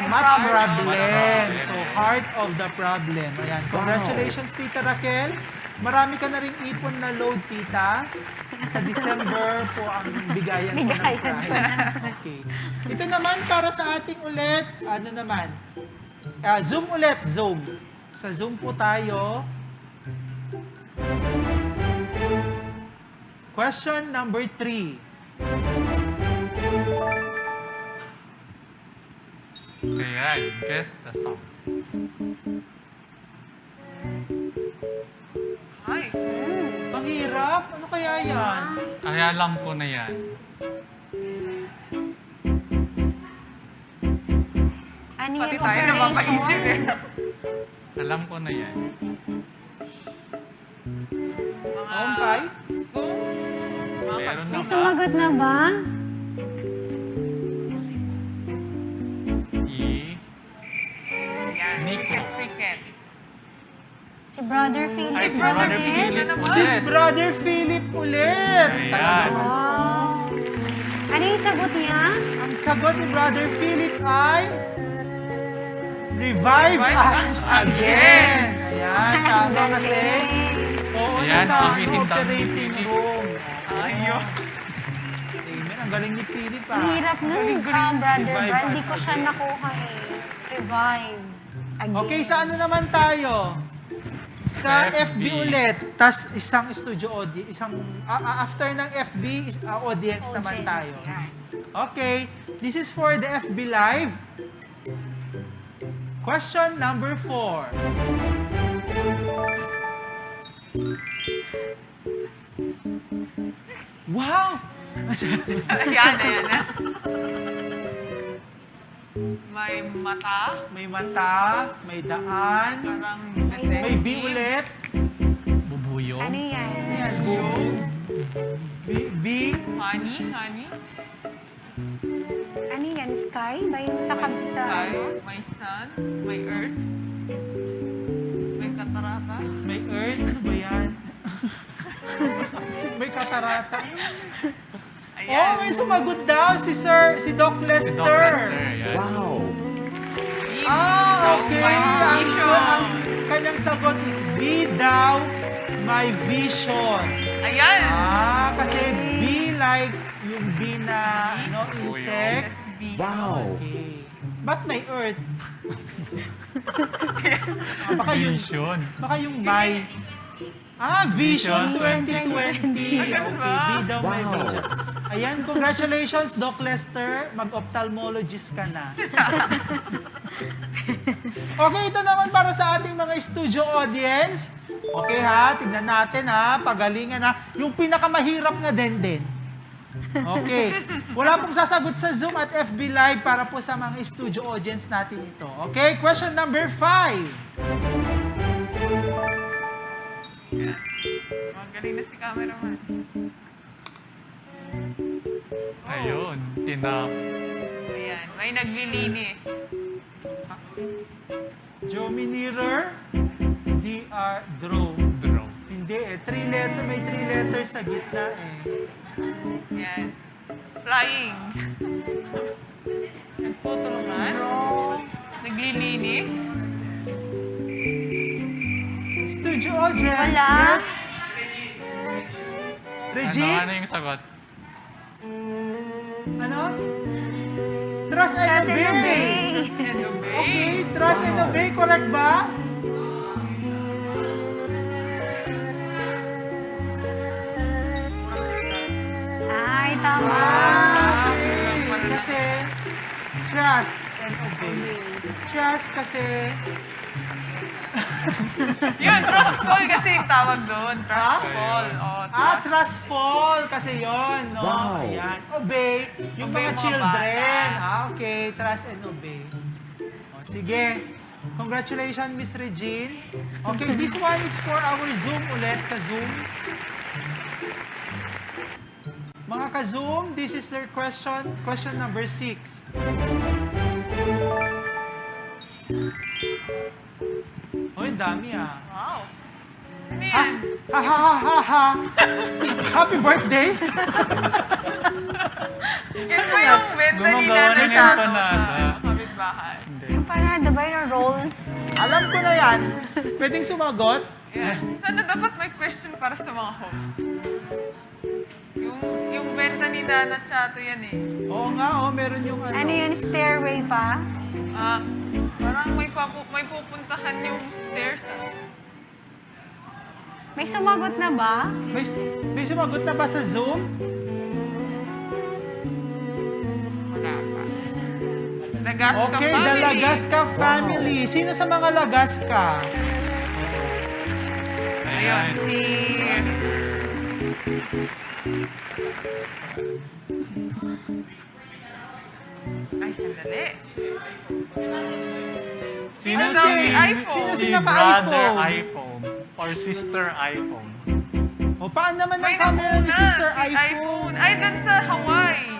math problem. problem. So, heart of the problem. Ayan. Congratulations, Tita Raquel. Marami ka na rin ipon na load, Tita. Sa December po ang bigayan po ng Bigayan prize. Okay. Ito naman para sa ating ulit, ano naman? Zoom ulit, Zoom. Sa Zoom po tayo. Question number 3. Ayan, guess the song. Ay, Panghirap? Ano kaya yan? Ay, alam ko na yan. Ano pati yung tayo napapaisip eh. operation? Alam ko na yan. Mga Okay. Zoom, mga Meron na May ba? sumagot na ba? Si yan. Nico. Cricket. Si Brother Philip. Ay, si Brother Brother Philip Philip na naman. Si ulit. Brother Philip ulit. Ayan. Talaga. Wow. Ano yung sagot niya? Ang sagot ni Brother Philip ay Revive us again. Ayan, tama kasi. Oo, Ayan, nasa panghihintam ni operating Philip. room. Ayun. Amen. Ang galing ni Philip Ang hirap nun, Brother Revive Brad. Hindi us ko siya again. nakuha eh. Revive. Again. Okay, sa ano naman tayo? Sa Sa FB FB. ulit. Tas isang studio audience, after ng FB, audience naman tayo. Yan. Okay, this is for the FB Live. Question number 4. Wow! Ayan, ayan na. May mata, May mata, may daan, parang may B detective. ulit. Bubuyog. Ano yan? Ayan, Yung B. honey. Ano yan? Sky? Ba yung sa May kabisa? sky, may sun, may earth, may katarata. May Earth. Ano ba yan? may katarata. Ayan. Oh, may sumagot daw si Doc Si Lester. Doc Lester. Ayan. Okay. My Ang vision. kanyang sagot is B daw, my vision. Ayan. Kasi B like yung B na insect. That's B. Okay. Ba't may Earth? Baka yung my. Vision 2020. Okay, Ganun ba? B daw may vision. Ayan, congratulations, Doc Lester. Mag-ophthalmologist ka na. Okay, ito naman para sa ating mga studio audience. Okay ha, tignan natin ha, pagalingan ha. Yung pinakamahirap nga din. Okay, wala pong sasagot sa Zoom at FB Live para po sa mga studio audience natin ito. Okay, question number 5. Magaling na si cameraman. Ayun, tinap. Ayan, may naglilinis. Jominirer, DR, draw. Draw. Hindi may 3 letters sa gitna eh. Ayan. Flying. Nagtutulungan. Naglilinis. Studio audience, Wala. yes? Regine? Ano yung sagot? Ano? Trust and Trust and obey. obey. And obey. Okay, trust and obey, correct ba? Ay, tama. Okay. Kasi, trust and obey. Trust kasi, Yun, trustful kasi yung tawag doon. Trustful. Oh, trustful kasi yon, no? Ayan. Obey, yung Obey mga yung mga children. bata. Okay, trust and obey. O, sige. Congratulations, Miss Regine. Okay, this one is for our Zoom ulit, ka-Zoom. Mga ka-Zoom, this is their question number 6. Oy, dami ah. Wow. Ano Ha? yan? Ha ha ha ha ha. Happy birthday! Yan ba yung benta ni Gumagawa Nana ng Shadow empanada. sa kapitbahay? Hindi. Yung panada ba yung rolls? Alam ko na yan. Pwedeng sumagot? Yan. Sana dapat may question para sa mga host. Hagdanan Chato yan eh. Oo nga, meron yung ano. Ano yun, stairway pa? Parang may pupuntahan yung stairs. May sumagot na ba? May sumagot na ba sa Zoom? Wala pa. Lagasca Okay, family. the Lagasca family. Sino sa mga Lagasca? Ayun, si... Ay, sandali. Sino daw si iPhone? Sino Si naka-iPhone? brother iPhone or sister iPhone. O, paano naman ang May camera ni nauna, Sister si iPhone? Ay, dun sa Hawaii.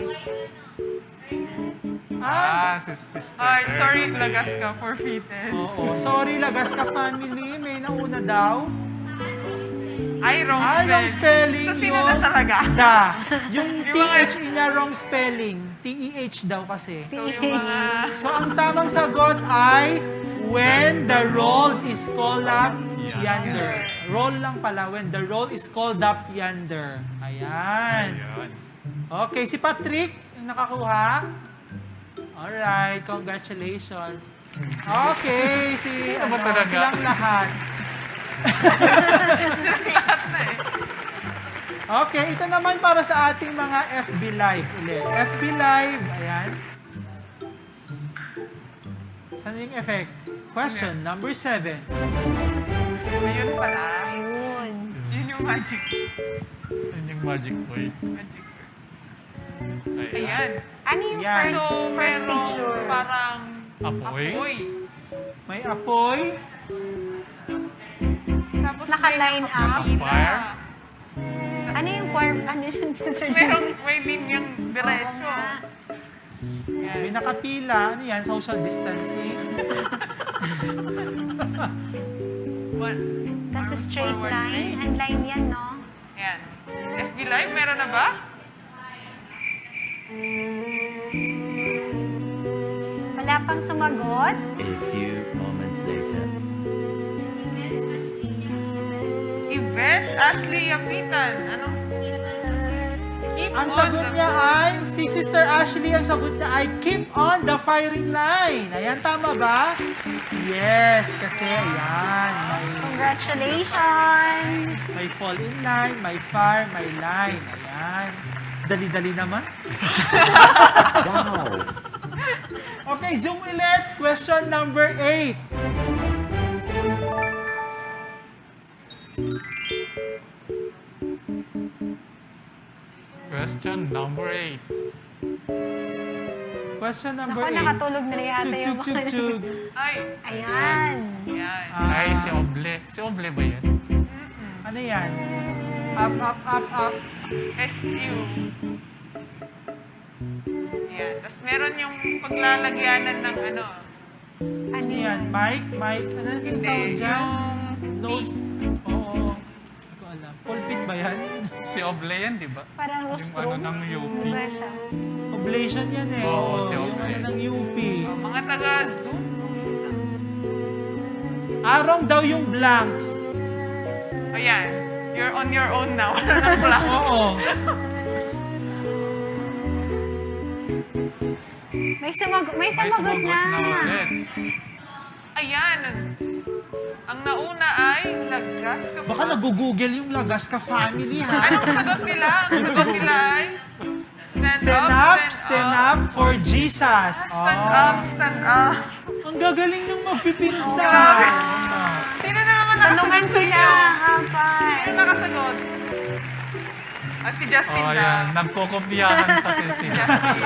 Si sister. Ay, sorry, Lagasca, forfeited. Oo, sorry Lagasca family, may nauna daw. Ay, wrong Ay, wrong spelling. So, sino yun. na talaga? Yung Yung mga- TH niya wrong spelling. TEH daw kasi. So, yung mga... So, ang tamang sagot ay when the roll is called up yonder. Roll lang pala, when the roll is called up yonder. Ayan. Ayan. Okay, si Patrick, yung nakakuha. Alright, congratulations. Okay, Sino ba talaga? silang lahat. Silang lahat na eh. Okay, ito naman para sa ating mga FB Live ulit. FB Live, ayan. Saan yung effect? Question number 7. Ayun pala. Ayun. Yun yung magic. Yun yung magic boy. Magic word. Ayan. Ayan. Ano yung Ayan. So, first merong picture? parang Apoy. apoy. May apoy. Tapos Naka-line may up. nakapila. Fire. Ano yung ano yun? Tapos merong may linyang diretso. Yan. May nakapila. Ano yan? Social distancing. One. Tapos straight Forward line. face. Ang line yan, no? Yan. FB Live, meron na ba? Wala pang sumagot. A few moments later. Ives Ashley Yapitan. Anong... Keep Ang on sagot the- niya ay, si Sister Ashley, ang sagot niya ay keep on the firing line. Ayan, tama ba? Yes, kasi ayan, Congratulations! may fall in line, may fire, may line. Ayan. Dali-dali naman. Wow! Okay, zoom ulit. Question number 8. Question number 8. Question number Ako, 8. nakatulog na yata Chug, yung chug, chug, mga... chug. Ay, Ayan. yan. Ay, si Oble. Si Oble ba yan? Ano yan? Up, up, up, up. SU. Yan. Tapos meron yung paglalagyanan ng ano. Ano yan? Mic? Mic? Ano yung Hindi, tawag dyan? yung Note? Oo. Hindi ko alam. Pulpit ba yan? Si Oble yan, di ba? Parang Yung rostrum. ano ng UP. Ano ba siya? Oblation yan eh. Oo, si yung Oble. ano ng UP. mga taga-Zoom. Arong daw yung blanks. Ayan. You're on your own now. Wala nang black. Oo. May sumagot May sumagot na. na ulit. Ayan. Ang nauna ay Lagasca. Baka nag-google yung Lagasca family ha. Anong sagot nila? Ang sagot nila ay Stand up for Jesus. Stand up, stand up. Ang gagaling ng magpipinsa. Grabe. Sino na naman Tanungan nakasagot sa sila, inyo? apat. Sino nakasagot? Si Justin Oh, na. yan. Nagkokopyahan kasi sila. Justin.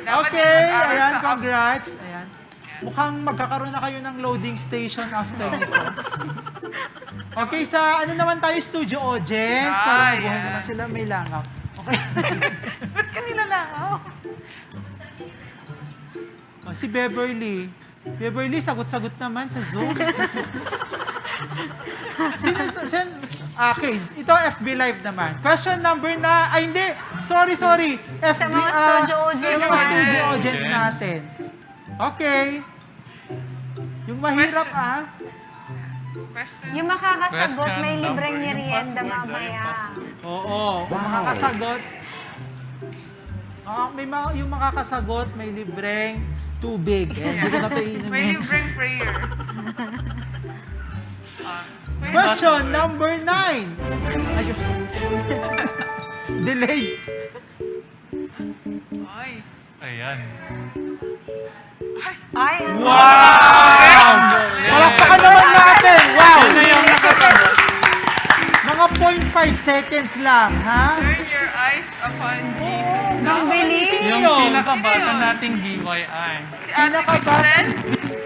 Dapat Okay, yung mag-aral ayan, sa congrats. Ayan. Mukhang magkakaroon na kayo ng loading station after nito. Okay, sa ano naman tayo, studio audience, para Ay, mabuhay yan. naman sila may langaw. Okay. Ba't kanila lang? Oh. Oh, si Beverly. Beverly, sagot-sagot naman sa Zoom. Okay, ito FB Live naman. Question number na, ay hindi, sorry. FB, mga studio audience Sa mga natin. studio audience natin. Okay. Yung mahirap Question. Question. Yung makakasagot, Question may number, libreng yung merienda password, mamaya. Oo, makakasagot. Yung makakasagot, may libreng tubig. Hindi ko na ito May iinumin. libreng prayer. Question number 9. Ayun. Delayed. Ay. Ayan. Ay, ang Wow! Palakpakan naman natin! Wow! Sino yung nakasagot? Mga 0.5 seconds lang, ha? Turn your eyes upon Jesus. Ang bilis. Yung Yun. pinakabata nating BYI. Si Ate Cristel.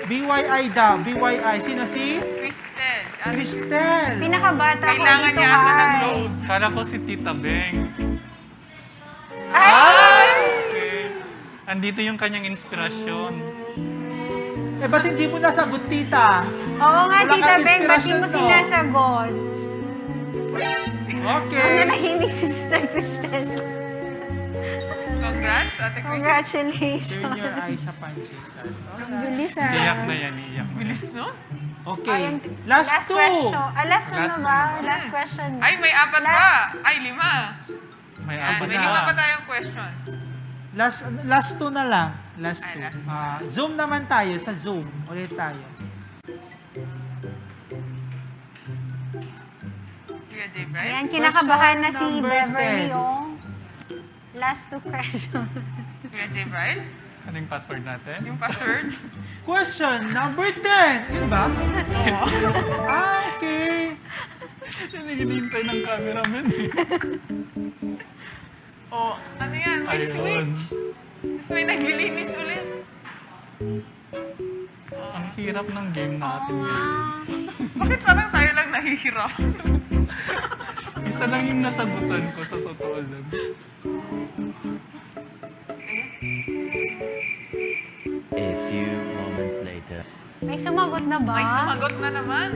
BYI daw. BYI. Sino si? Cristel. Cristel. Pinakabata ko Kailangan dito, niya ata ng ay. load. Kala ko si Tita Beng. Ay! Okay. Andito yung kanyang inspirasyon. Eh, ba't hindi mo nasagot, tita? Oo nga, Wala Tita kang Beng, ba't di mo inspirasyon, no? sinasagot? Okay. Ang nanahimik si Sister Cristel. Congrats, Ate Cristel. Congratulations. Turn your eyes upon Jesus. Ang Alright. bilis Iyak ah. na yan, iyak. Bilis, no? Okay. Ayun, Last two. question. Last na Last ba? na Last question. Ay, may 4 pa. Ay, 5. May Yan, apat may na. 5 pa tayong questions. Last two na lang. Last Ay, two. last Zoom naman tayo. Sa Zoom. Ulit tayo. Kuya J. Brian. Ayan, kinakabahan na si Question number Beverly, 10. oh. Last two questions. Kuya J. Brian. Ano yung password natin? Yung password. Question number 10. Yun ba? Okay. Hindi hinihintay ng cameraman eh. Oh, ano yan? May Ayun. switch. Tapos may naglilinis ulit. Ang hirap ng game natin. Bakit parang tayo lang nahihirap? Isa lang yung nasagutan ko sa totoo lang. A few moments later. May sumagot na ba? May sumagot na naman.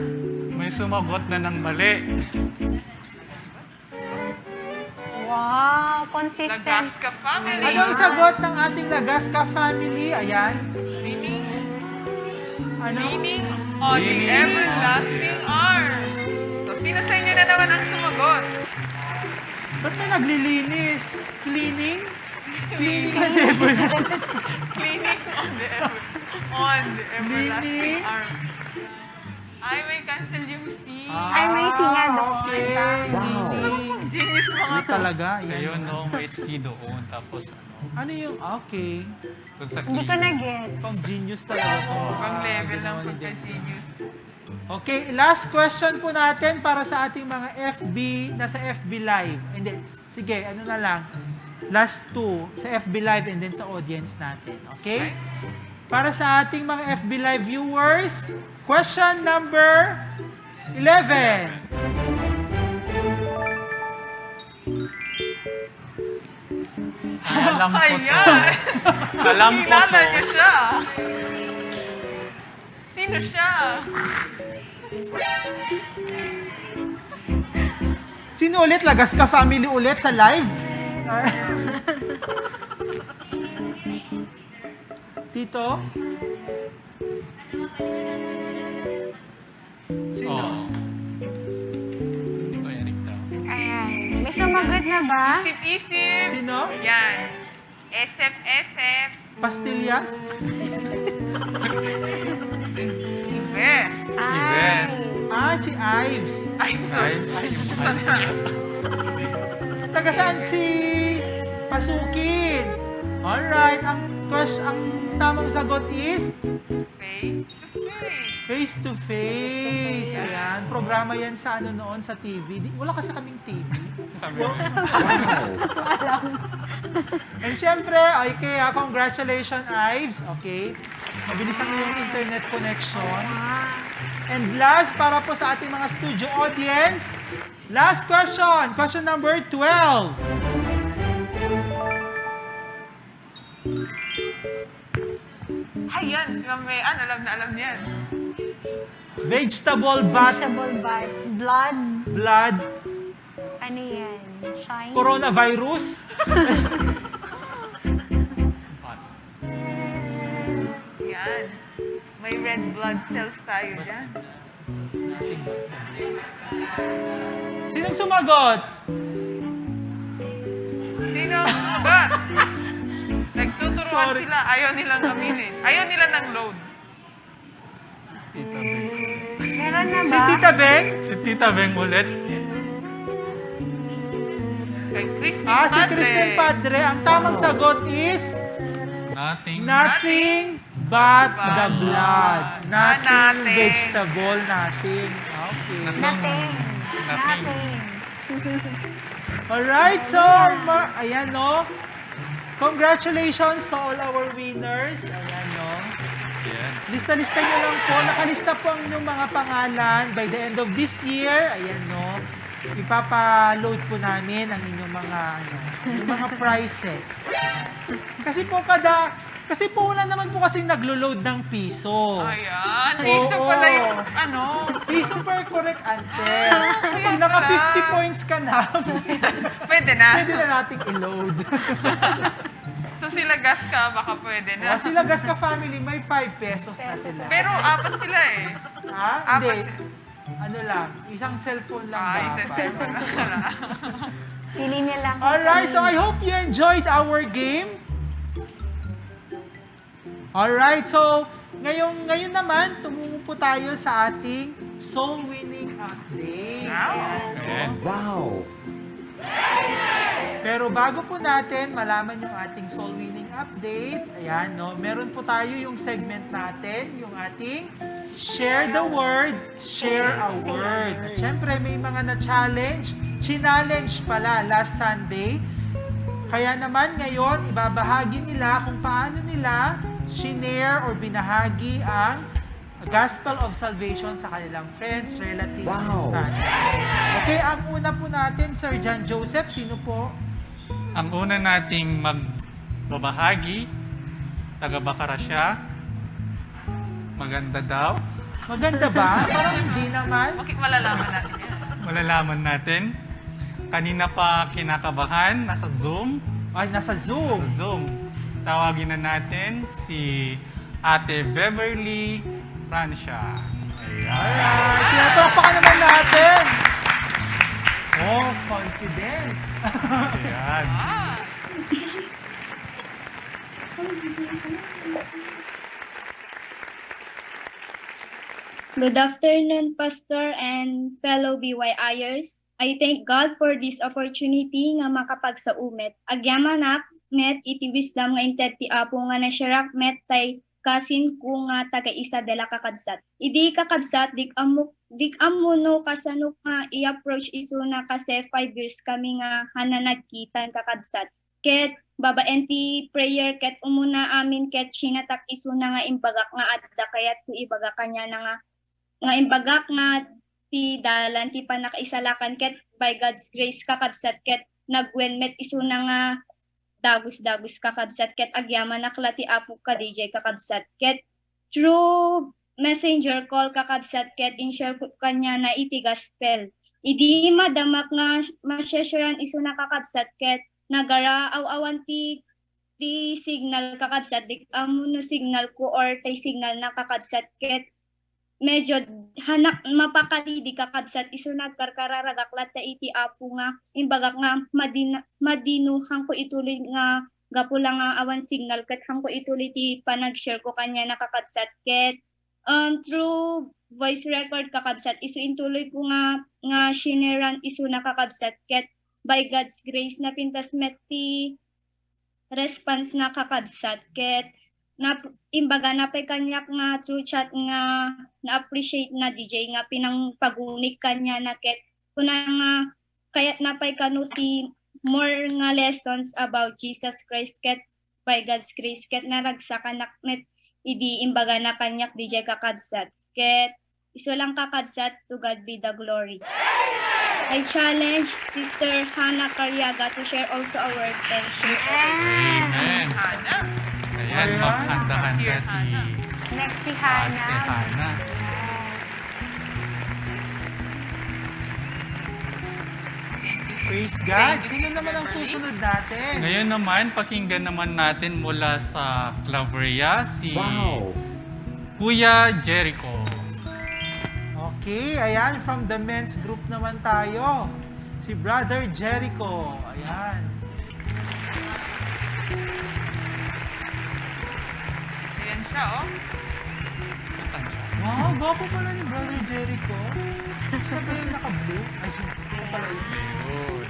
May sumagot na ng mali. Wow, consistent. Lagasca family. Ano ang sagot ng ating Lagasca family? Ayan. Meaning, Ano? meaning on the Meaning everlasting arms. So, sino sa inyo na naman ang sumagot? Ba't may naglilinis? Cleaning? Cleaning na Jebers. Cleaning on the everlasting Meaning? arms. Ay, may cancel yung C. Ay, may singa doon. Okay. Meaning. Genius mga Ano to. talaga? Ayun, Yan. no, may C doon. Tapos ano, Ano yung, okay. dun sa Hindi ko clean. na-gets. Pang genius talaga to. Ibang level ng Ginawa ni Jen. pagka-genius. Okay, last question po natin para sa ating mga FB, nasa FB Live. Hindi, sige, ano na lang. Last two, sa FB Live and then sa audience natin. Okay? Para sa ating mga FB Live viewers, question number 11. Ay, alam ko to. Ayan! Alam ko Kilala to. niyo siya. Sino siya? Sino ulit? Lagasca family ulit sa live? Tito? Sino? Oo. Hindi ko Eric daw. Ayan. May sumagot na ba? Isip-isip. Sino? Yan. Esep-esep. Pastillas? Ives. Ives. Ah, si Ives. Ay, sorry. Ay, Taga saan si Pasukin? Alright, ang tamang sagot is Face to face. face to face. Ayan, programa yan sa ano noon sa TV. Wala kasi kaming TV. And syempre, okay, congratulations Ives. Okay, mabilis ang iyong internet connection. And last, para po sa ating mga studio audience, last question, question number 12. Ayan, si Ma'am Mayan, alam niyan. Vegetable bat Vegetable bat. Blood. blood Ano yan? Shine? coronavirus. Yan. May red blood cells tayo dyan. Sinong sumagot? Sino ang sugat? Nagtuturuan Sorry. sila. Ayaw nilang aminin. Ayaw nila ng load. Tita Beng. Meron na Si ba? Tita Beng? Si Tita Beng ulit. Kay Christine Si Padre. Christine Padre. Ang tamang sagot is Nothing. nothing but the blood. Nothing Nothing. vegetable, nothing. Okay. Nothing. Nothing. Alright, so, ayan no. Congratulations to all our winners. Ayan no. Yan. Lista-lista nyo lang po. Nakalista po ang inyong mga pangalan. By the end of this year, ayan no, ipapa-load po namin ang inyong mga, yung mga prizes. Kasi po wala naman po kasing naglo-load ng piso. Ayan. Piso Oo. pala yung ano. Piso per correct answer. So pag Ayan naka pala. 50 points ka na, Pwede na. pwede na nating i-load. So sila gas ka, baka pwede na. O sila Gasca family, may 5 pesos na sila. Pero apat sila eh. Ha? Apat Hindi. sila. Ano lang, isang cellphone lang Isa dapat. step na pala. Pili niya lang. Alright, so I hope you enjoyed our game. Alright, so ngayon naman, tumungo po tayo sa ating soul winning update. Wow. Ayan, no? Wow! Pero bago po natin malaman yung ating soul winning update, ayan, no, meron po tayo yung segment natin, yung ating Share the Word, Share a Word. At syempre, may mga na-challenge, challenge pala last Sunday. Kaya naman ngayon, ibabahagi nila kung paano nila shinare or binahagi ang Gospel of Salvation sa kanilang friends, relatives, Wow. and families. Okay, ang una po natin, Sir John Joseph, sino po? Ang una nating magbabahagi, taga-Bakara siya. Maganda daw. Maganda ba? Parang hindi naman. Okay, malalaman natin yan. Malalaman natin. Kanina pa kinakabahan, nasa Zoom. Ay, nasa Zoom. Sa Zoom. Tawagin na natin si Ate Beverly Francia. Ayan. Alright, tinatapakakan naman natin. Oh, confident. Ayan. Ah, Good afternoon, Pastor and fellow BYIers. I thank God for this opportunity nga makapagsaumet. Agyamanak net iti wisdom nga inted ti Apo nga nasyarak met tay kasin ko nga taga Isabela kakabsat. Idi kakabsat dik amuno kasano nga i-approach iso na kasi 5 years kami nga hananagkitan kakabsat. Ket babaen ti prayer ket umuna amin ket sinatak iso na nga imbagak nga adda kayat ko ibaga kanya na nga imbagak nga ti dalan ti panakaisalakan ket by God's grace kakabsat ket nagwenmet iso na nga dagus-dagus kakabsat ket agyaman nakla ti Apo ka DJ kakabsat ket through messenger call kakabsat ket in-share ko kanya na iti gospel. Idi madamak nga masyasyaran iso na kakabsat ket nagara aw-awan ti signal kakabsat dik amuno signal ko or tay signal na kakabsat ket medyo hanak mapakali di kakabsat iso nagkarkararagaklat ta iti Apo nga imbagak nga madinuhang ko ituloy nga gapula nga awan signal ket hang ko ituloy ti panag-share ko kanya nakakabsat ket through voice record kakabsat iso intuloy ko nga shineran iso nakakabsat ket by God's grace na pintas met ti response na kakabsat ket na imbaga na pay kanyak nga through chat nga na-appreciate na DJ nga pinang pagunik kanya na ket kuna nga kayat napay kanuti more nga lessons about Jesus Christ ket by God's grace ket naragsakan net idi imbaga na kanyak DJ kakabsat ket iso lang kakabsat to God be the glory. I challenge Sister Hannah Cariaga to share also a word and share. Amen. Hana. Ayan, maghanda-handa Here, si Hannah. Next si Ate Hannah. Hannah. Praise God. Sino naman ang susunod natin? Ngayon naman, pakinggan naman natin mula sa Clavria si Wow! Kuya Jericho. Okay, ayan, from the men's group naman tayo. Si Brother Jericho. Ayan. Ayan siya, oh. Saan siya? Wow, gwapo pala ni Brother Jericho. Siya ba yung naka-blue? Ay, siya pala yun. Ayun.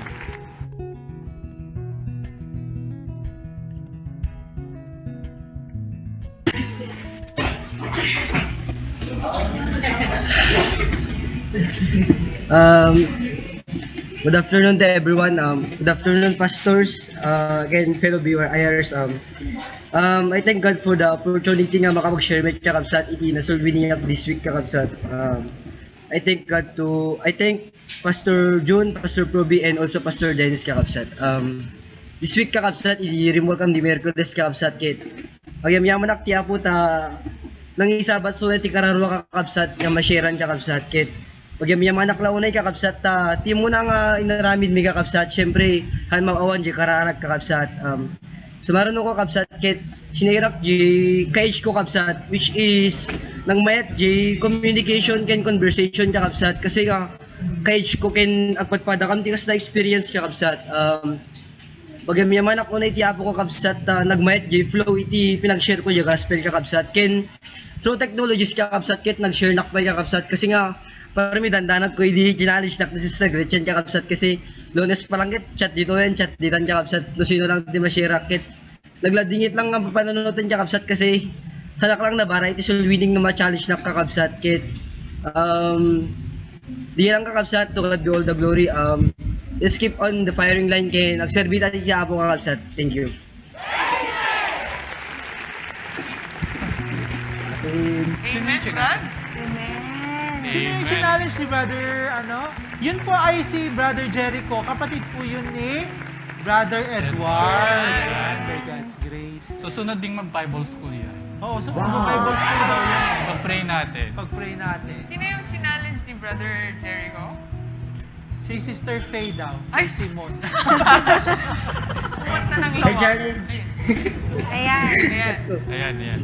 Um, Good afternoon to everyone. Good afternoon, pastors. Again, fellow viewers. I thank God for the opportunity nga makapag-share with kakabsat iti na solve niya this week kakabsat. I thank Pastor June, Pastor Proby, and also Pastor Dennis kakabsat. This week kakabsat, i-remove kang di Merkules kakabsat kit. Agyam-yaman aktiya po ta nang isabat so ti kararwa kakabsat nga masharean kakabsat kit. Agyam-yaman aklaunay kakabsat ta ti mo na nga inaramid mi kakabsat. Syempre, han mag-awan di kararag kakabsat. Sumaran ko kakabsat kit sinirak di kaich ko kakabsat which is nang mayat di communication ken conversation kakabsat kasi nga kaich ko ken agpadpadakam ti kas na experience kakabsat. Pagyam-yaman ako na iti apo ko kakabsat nagmayat di flow iti pinag-share ko di gospel kakabsat ken through technologies kakabsat kit nag-share nakpay kakabsat kasi nga parami dandanag ko hindi challenge nak na si Sister Gretchen kakabsat kasi Lunes pa lang kit chat dito yan chat ditan kakabsat no sino lang di ma-share kit nagladingit lang ang pananunutan kakabsat kasi sanak lang na bara iti sulwining na ma-challenge nak kakabsat kit di lang kakabsat to God be all the glory. Let's keep on the firing line kay nagserbita ti apo kakabsat. Thank you. Amen, Brad. Amen. Sino yung Amen. challenge ni Brother, Yun po ay si Brother Jericho. Kapatid po yun ni Brother Edward. Ayan, by God's grace. Susunod ding mag-Bible school yan. Oo, so Bible school daw yan. Pag-pray natin. Pag-pray natin. Sino yung challenge ni Brother Jericho? Si Sister Faye daw. Ay! Ay, Simon. Kumanta ng I lawa. challenge, Ayan. Ayan. Ayan, ayan.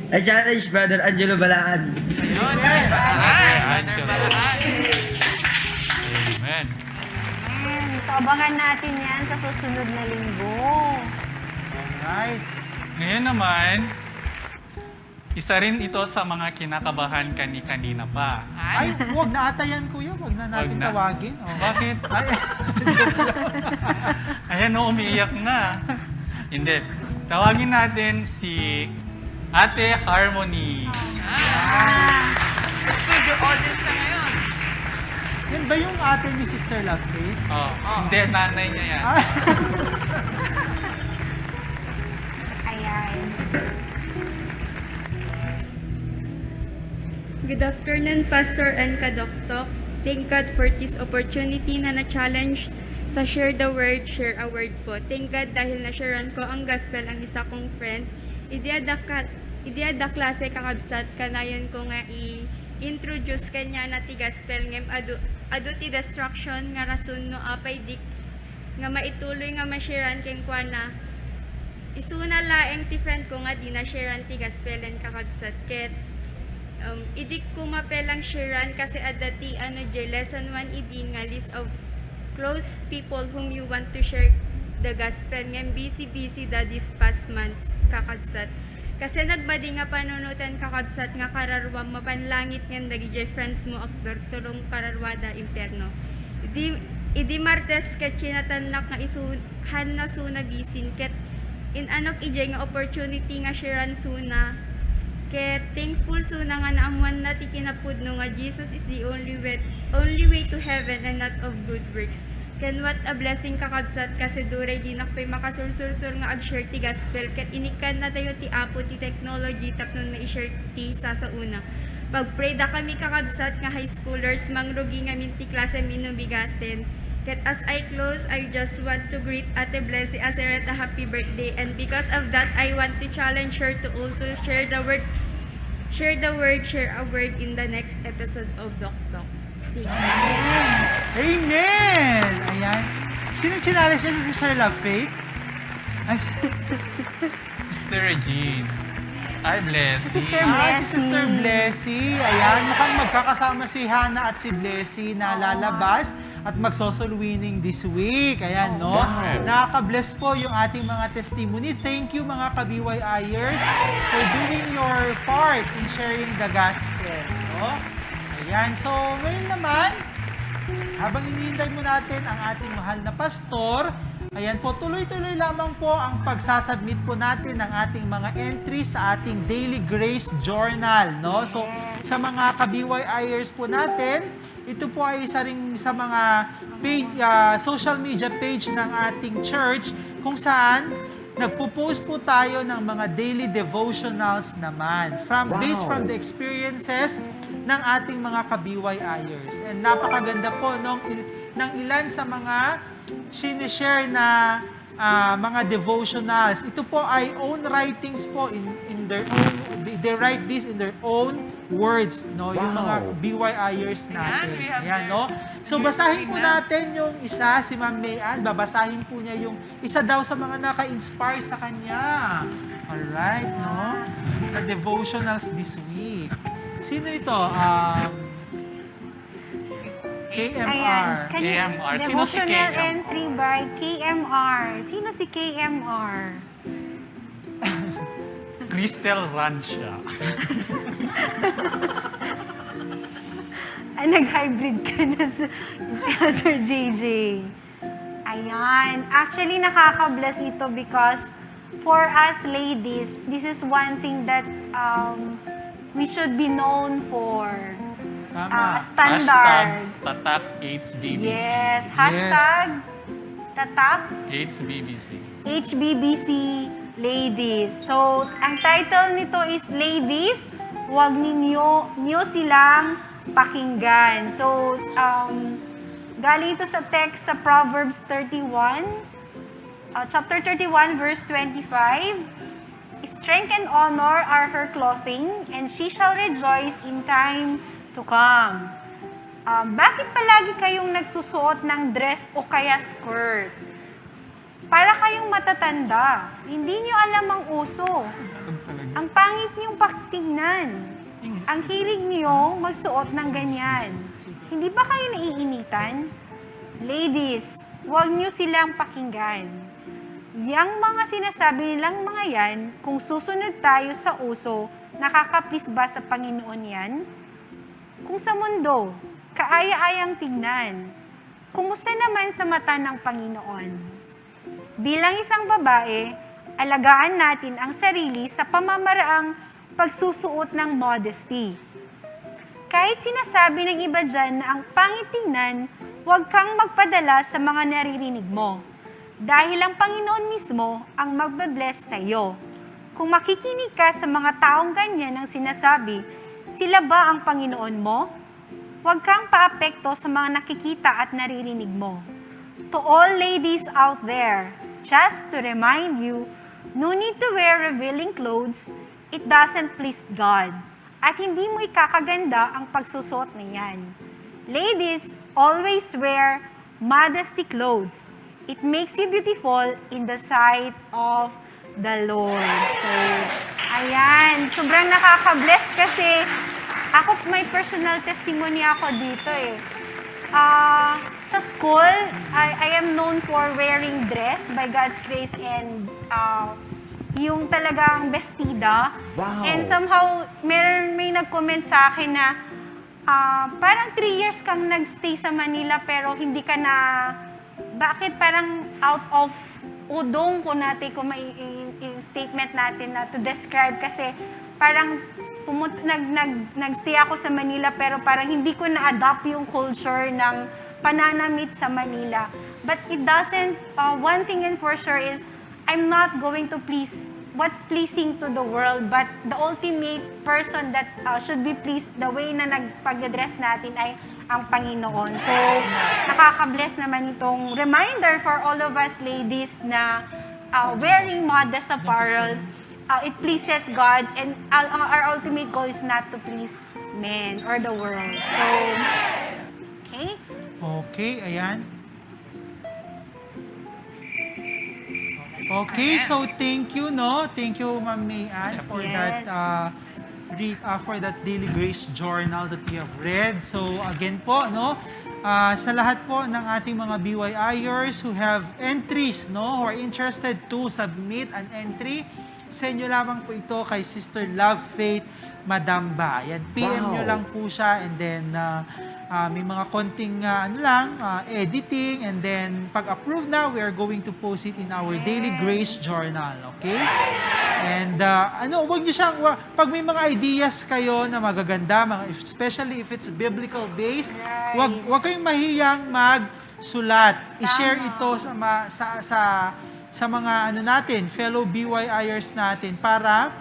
I challenge Brother Angelo Balaan. Ayun, si Balaan. Brother Balaan. Amen. Amen. So, abangan natin yan sa susunod na linggo. Alright. Ngayon naman, isa rin ito sa mga kinakabahan kanina pa. Ay, wag na ata yan, kuya. Wag na natin Wag na. tawagin. Oh. Bakit? Ay, Ayan, no, umiiyak na. Hindi. Tawagin natin si Ate Harmony. Studio audience na ngayon. yan ba yung ate ni Sister Love Faith? Oh, hindi, nanay niya yan. Ah, Ayan. Good afternoon, Pastor and Kadoktok. Thank God for this opportunity na na-challenge sa Share the Word, Share a Word po. Thank God dahil na-sharean ko ang gospel ang isa kong friend. Idiada klase kakabsat kanayon ko nga i-introduce kanya na ti gospel ngem adu ti destruction nga rason no apay dik nga maituloy nga ma-sharean ken kuana. Isuna laeng ti friend ko nga di na-sharean ti gospel and kakabsat ket idik ko mapelang sharean kasi adati lesson 1 idi nga list of close people whom you want to share the gospel ngem busy these past months kakabsat kasi nagbadi nga panunutan kakabsat nga kararwam mapanlangit ngem dagiti friends mo ak turong kararwada imperno idi martes ket chinatanak nga isuhan na suna bisin ket in anok ijay nga opportunity nga sharean suna ket thankful suna nga naamuan na ti kinapudno nga Jesus is the only way to heaven and not of good works. Ken what a blessing kakabsat kasi duray di nakpay makasursursur nga ag-share ti gospel ket inikan na tayo ti apo ti technology tapnon ma-share ti sa una. Pag-pray da kami kakabsat nga high schoolers mangrugi nga minti klase minubigaten. Ket as I close, I just want to greet Ate Blessy Acereta happy birthday and because of that, I want to challenge her to also share a word, share a word in the next episode of Dok Dok. Thank you. amen! Ayan. Sino challenge niya si Sister Love Faith? Ay, Sister Regine. Hi, bless. Si Sister Si Blessy. Sister Blessy. Ayan, mukhang magkakasama si Hannah at si Blessy na lalabas at magsosolwining this week. Ayan, no? Nakaka-bless po yung ating mga testimony. Thank you mga ka-BYIers for doing your part in sharing the gospel. No? Ayan, so ngayon naman, habang hinihintay mo natin ang ating mahal na pastor, ayan po, tuloy-tuloy lamang po ang pagsasubmit po natin ng ating mga entries sa ating Daily Grace Journal, no? So, sa mga ka-BYIers po natin, ito po ay isa rin sa mga social media page ng ating church kung saan nagpo-post po tayo ng mga daily devotionals naman based from the experiences ng ating mga ka-BYIers. And napakaganda po ng ilan sa mga sinishare na mga devotionals. Ito po ay own writings po in their own, they write this in their own words, no? Yung mga BYIers natin. we have Ayan, their- no? So basahin po natin yung isa, si Ma'am Mayan, babasahin po niya yung isa daw sa mga naka-inspire sa kanya. Alright, no? The devotionals this week. Sino ito? KMR. Ayan. KMR. Sino si Devotional KMR? entry by KMR. Sino si KMR? Crystal Rancia. Nag-hybrid ka na Sir JJ. Ayan. Actually, nakaka-bless ito because for us ladies, this is one thing that we should be known for. Tama. Standard. Tatak HBBC. Yes. Hashtag Tatak HBBC. HBBC Ladies. So, ang title nito is Ladies, Huwag Ninyo Silang Pakinggan. So, galing ito sa text sa Proverbs 31, chapter 31, verse 25. Strength and honor are her clothing, and she shall rejoice in time to come. Bakit palagi kayong nagsusuot ng dress o kaya skirt? Para kayong matatanda. Hindi nyo alam ang uso. Ang pangit niyong patingnan. Ang hilig niyo magsuot ng ganyan. Hindi ba kayo naiinitan? Ladies, huwag niyo silang pakinggan. Yang mga sinasabi nilang mga yan, kung susunod tayo sa uso, nakaka-please ba sa Panginoon yan? Kung sa mundo, kaaya-ayang tignan, kumusta naman sa mata ng Panginoon? Bilang isang babae, alagaan natin ang sarili sa pamamaraang pagsusuot ng modesty. Kahit sinasabi ng iba dyan na ang pangit tingnan, huwag kang magpadala sa mga naririnig mo. Dahil ang Panginoon mismo ang magbe-bless sa iyo. Kung makikinig ka sa mga taong ganyan ang sinasabi, sila ba ang Panginoon mo? Huwag kang paapekto sa mga nakikita at naririnig mo. To all ladies out there, just to remind you, no need to wear revealing clothes. It doesn't please God. At hindi mo ikakaganda ang pagsusot na yan. Ladies, always wear modesty clothes. It makes you beautiful in the sight of the Lord. So, ayan. Sobrang nakaka-bless kasi ako, may personal testimony ako dito eh. Sa school, I am known for wearing dress by God's grace and yung talagang bestida. Wow. And somehow, may nag-comment sa akin na parang 3 years kang nagstay sa Manila pero hindi ka na, bakit parang out of udong ko natin kung may statement natin na to describe kasi parang nagstay ako sa Manila pero parang hindi ko na-adopt yung culture ng pananamit sa Manila. But it doesn't, one thing and for sure is, I'm not going to please what's pleasing to the world, but the ultimate person that should be pleased the way na nagpag-address natin ay ang Panginoon. So, nakaka-bless naman itong reminder for all of us ladies na wearing modest apparel, it pleases God, and our ultimate goal is not to please men or the world. So, okay? Okay, ayan. Okay, so thank you, no? Thank you, Ma'am Mayan, for Yes. for that Daily Grace Journal that you have read. So again po, no? Sa lahat po ng ating mga BYIers who have entries, no? Who are interested to submit an entry, send nyo lamang po ito kay Sister Love Faith Madamba. Yan, PM nyo lang po siya, and then may mga konting editing, and then pag-approve na, we are going to post it in our Daily Grace Journal, okay? And wag niyo siyang, pag may mga ideas kayo na magaganda, especially if it's biblical based, wag kayong mahiyang magsulat. I-share ito sa mga natin, fellow BYIers natin, para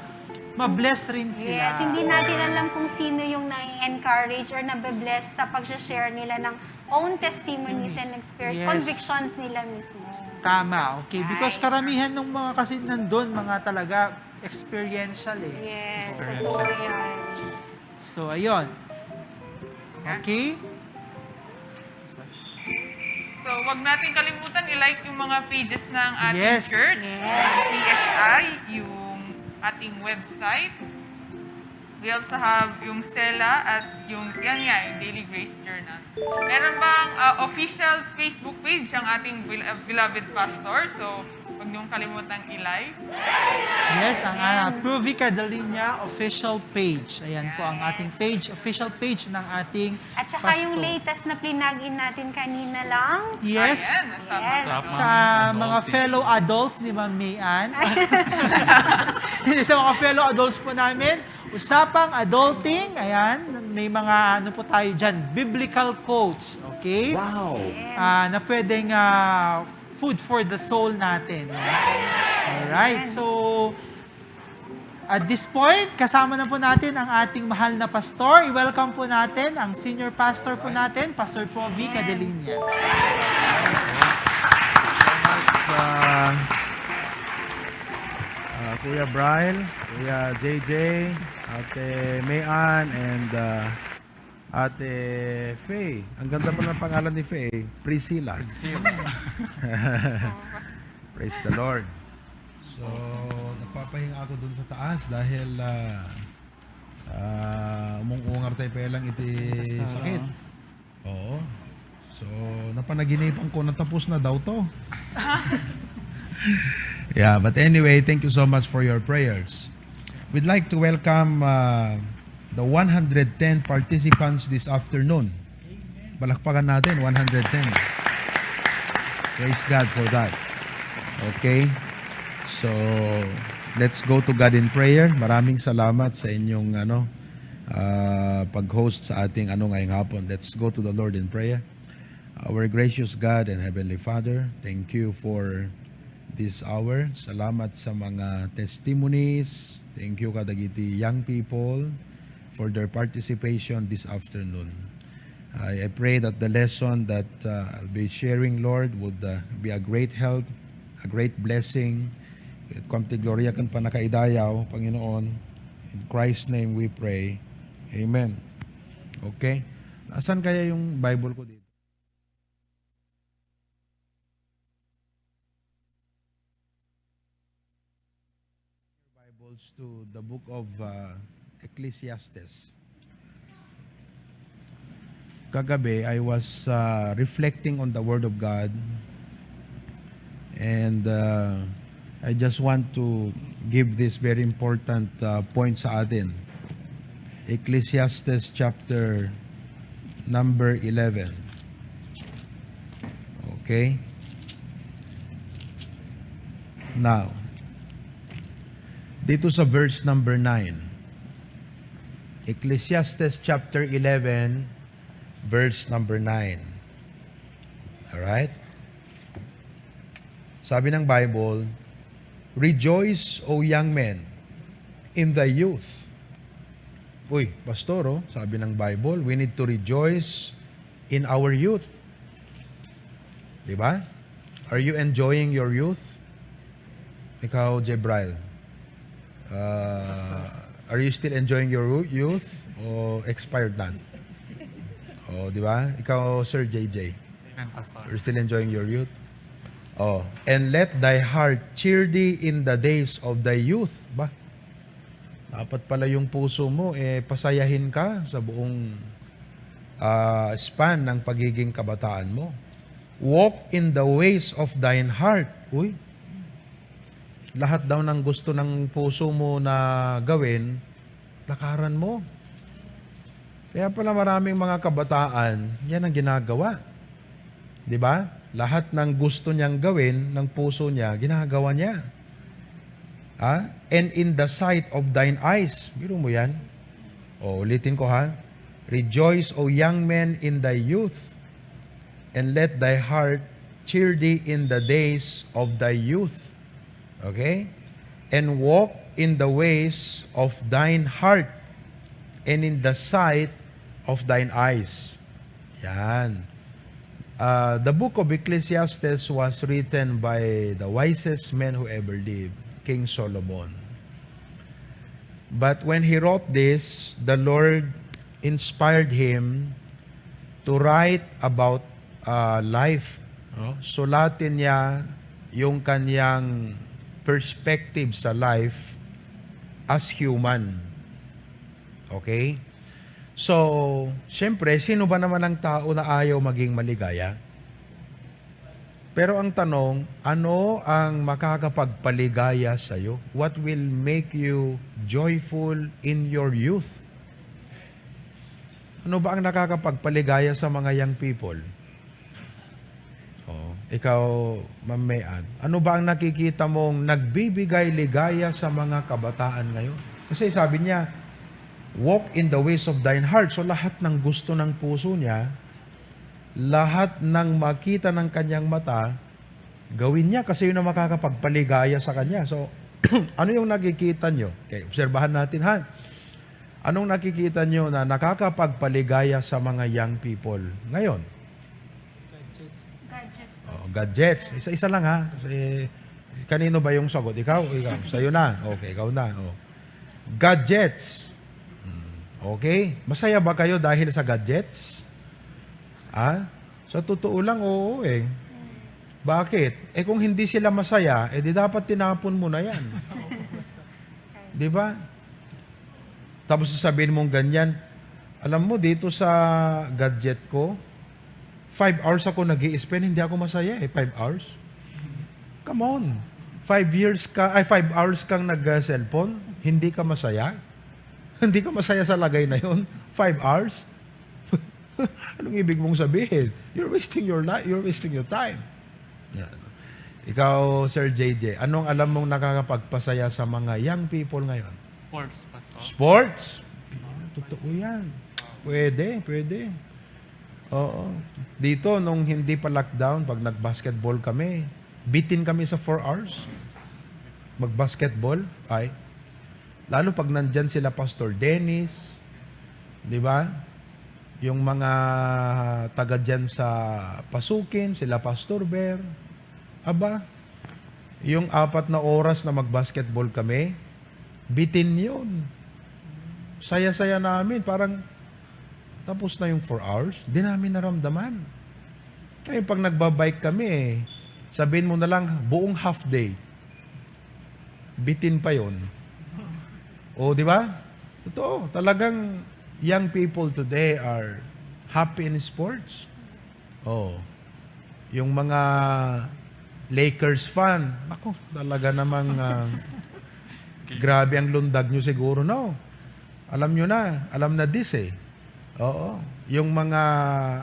ma-bless rin sila. Yes, hindi natin alam kung sino yung na-encourage or nabe-bless sa pag-share nila ng own testimonies and experience, Yes. convictions nila mismo. Tama, okay? Because karamihan ng mga kasi nandun, mga talaga experiential eh. Yes, totoo yan. So, ayun. Okay? So, wag natin kalimutan i-like yung mga pages ng ating Yes. church, Yes. PSI, yung ating website. We also have yung Sela at yung Daily Grace Journal. Meron bang official Facebook page ang ating beloved pastor? So, huwag niyong kalimutang i-like. Yes, ang Pruvi Cadalinya official page. Ayan po ang ating page, official page ng ating At saka pastor. yung latest na plinag-in natin kanina lang. Yes, Ayan, Yes. sa mga fellow adults ni Ma'am Mayan. Sa mga fellow adults po namin, usapang adulting, ayan, may mga po tayo dyan, biblical quotes, okay? Wow! Na pwedeng food for the soul natin. Alright, so at this point, kasama na po natin ang ating mahal na pastor. I-welcome po natin ang senior pastor po natin, Pastor Pruvi Cadalinya. Kuya Brian, Kuya JJ, Ate Mayan, and Ate Faye. Ang ganda pa ng pangalan ni Faye, Priscilla. Praise the Lord. So, nagpapahinga ako dun sa taas dahil umungar tayo pa lang iti sakit. Oo. So, napanaginipan ko na tapos na daw to. Yeah, but anyway, thank you so much for your prayers. We'd like to welcome the 110 participants this afternoon. Balakpakan natin, 110. Praise God for that. Okay? So, let's go to God in prayer. Maraming salamat sa inyong pag-host sa ating ngayong hapon. Let's go to the Lord in prayer. Our gracious God and Heavenly Father, thank you for this hour. Salamat sa mga testimonies. Thank you kadagiti young people for their participation this afternoon. I pray that the lesson that I'll be sharing, Lord, would be a great help, a great blessing. Kamti gloria kan panakaidayaw, Panginoon. In Christ's name we pray. Amen. Okay? Nasaan kaya yung Bible ko dito? Bibles to the book of Ecclesiastes. Kagabi, I was reflecting on the Word of God, and I just want to give this very important point sa atin. Ecclesiastes chapter number 11. Okay? Now, dito sa verse number 9. Ecclesiastes chapter 11, verse number 9. Alright? Sabi ng Bible, "Rejoice, O young men, in the youth." Uy, pastor, sabi ng Bible, we need to rejoice in our youth. Diba? Are you enjoying your youth? Ikaw, Jebrail, are you still enjoying your youth o expired na? O, di ba? Ikaw, Sir JJ, Amen, Pastor. are you still enjoying your youth? And let thy heart cheer thee in the days of thy youth. Ba? Dapat pala yung puso mo, pasayahin ka sa buong span ng pagiging kabataan mo. Walk in the ways of thine heart. Uy, lahat daw ng gusto ng puso mo na gawin, lakaran mo. Kaya pala maraming mga kabataan, yan ang ginagawa. Di ba? Lahat ng gusto niyang gawin ng puso niya, ginagawa niya. And in the sight of thine eyes. Biro mo yan. Ulitin ko ha. Rejoice, O young men, in thy youth, and let thy heart cheer thee in the days of thy youth. Okay? And walk in the ways of thine heart, and in the sight of thine eyes. Yan. The book of Ecclesiastes was written by the wisest man who ever lived, King Solomon. But when he wrote this, the Lord inspired him to write about life. Sulatin niya yung kanyang perspective sa life as human. Okay? So, siyempre, sino ba naman ang tao na ayaw maging maligaya? Pero ang tanong, ano ang makakapagpaligaya sa iyo? What will make you joyful in your youth? Ano ba ang nakakapagpaligaya sa mga young people? Ikaw, Ma'am Mayan, ano ba ang nakikita mong nagbibigay ligaya sa mga kabataan ngayon? Kasi sabi niya, walk in the ways of thine heart. So lahat ng gusto ng puso niya, lahat ng makita ng kanyang mata, gawin niya kasi yun ang makakapagpaligaya sa kanya. So, ano yung nakikita nyo? Okay, obserbahan natin ha. Anong nakikita nyo na nakakapagpaligaya sa mga young people ngayon? Gadgets. Isa-isa lang ha. Kasi, kanino ba yung sagot? Ikaw? Ikaw. Sa'yo na. Okay, ikaw na. Gadgets. Okay? Masaya ba kayo dahil sa gadgets? Sa totoo lang, oo eh. Bakit? Kung hindi sila masaya, di dapat tinapon mo na yan. Di ba? Tapos sasabihin mong ganyan, alam mo, dito sa gadget ko, 5 hours ako nag-i-spend, hindi ako masaya 5 hours. Come on. 5 hours kang nag-cellphone, hindi ka masaya? Hindi ka masaya sa lagay na yun? 5 hours? Anong ibig mong sabihin? You're wasting your life. You're wasting your time. Yeah. Ikaw, Sir JJ, anong alam mong nakakapagpasaya sa mga young people ngayon? Sports, Pastor. Sports? Totoo yan. Pwede. Oo. Dito, nung hindi pa lockdown, pag nag-basketball kami, bitin kami sa 4 hours. Mag-basketball, lalo pag nandyan sila Pastor Dennis, di ba? Yung mga taga dyan sa Pasukin, sila Pastor Bear. Yung 4 na oras na mag-basketball kami, bitin yun. Saya-saya namin, parang tapos na yung 4 hours, di namin naramdaman. Kaya pag nagbabike kami, sabihin mo na lang, buong half day, bitin pa yun. Di ba? Totoo, talagang young people today are happy in sports. Yung mga Lakers fan, ako, talaga namang grabe ang lundag nyo siguro, no? Alam nyo na, alam na this Oo. Yung mga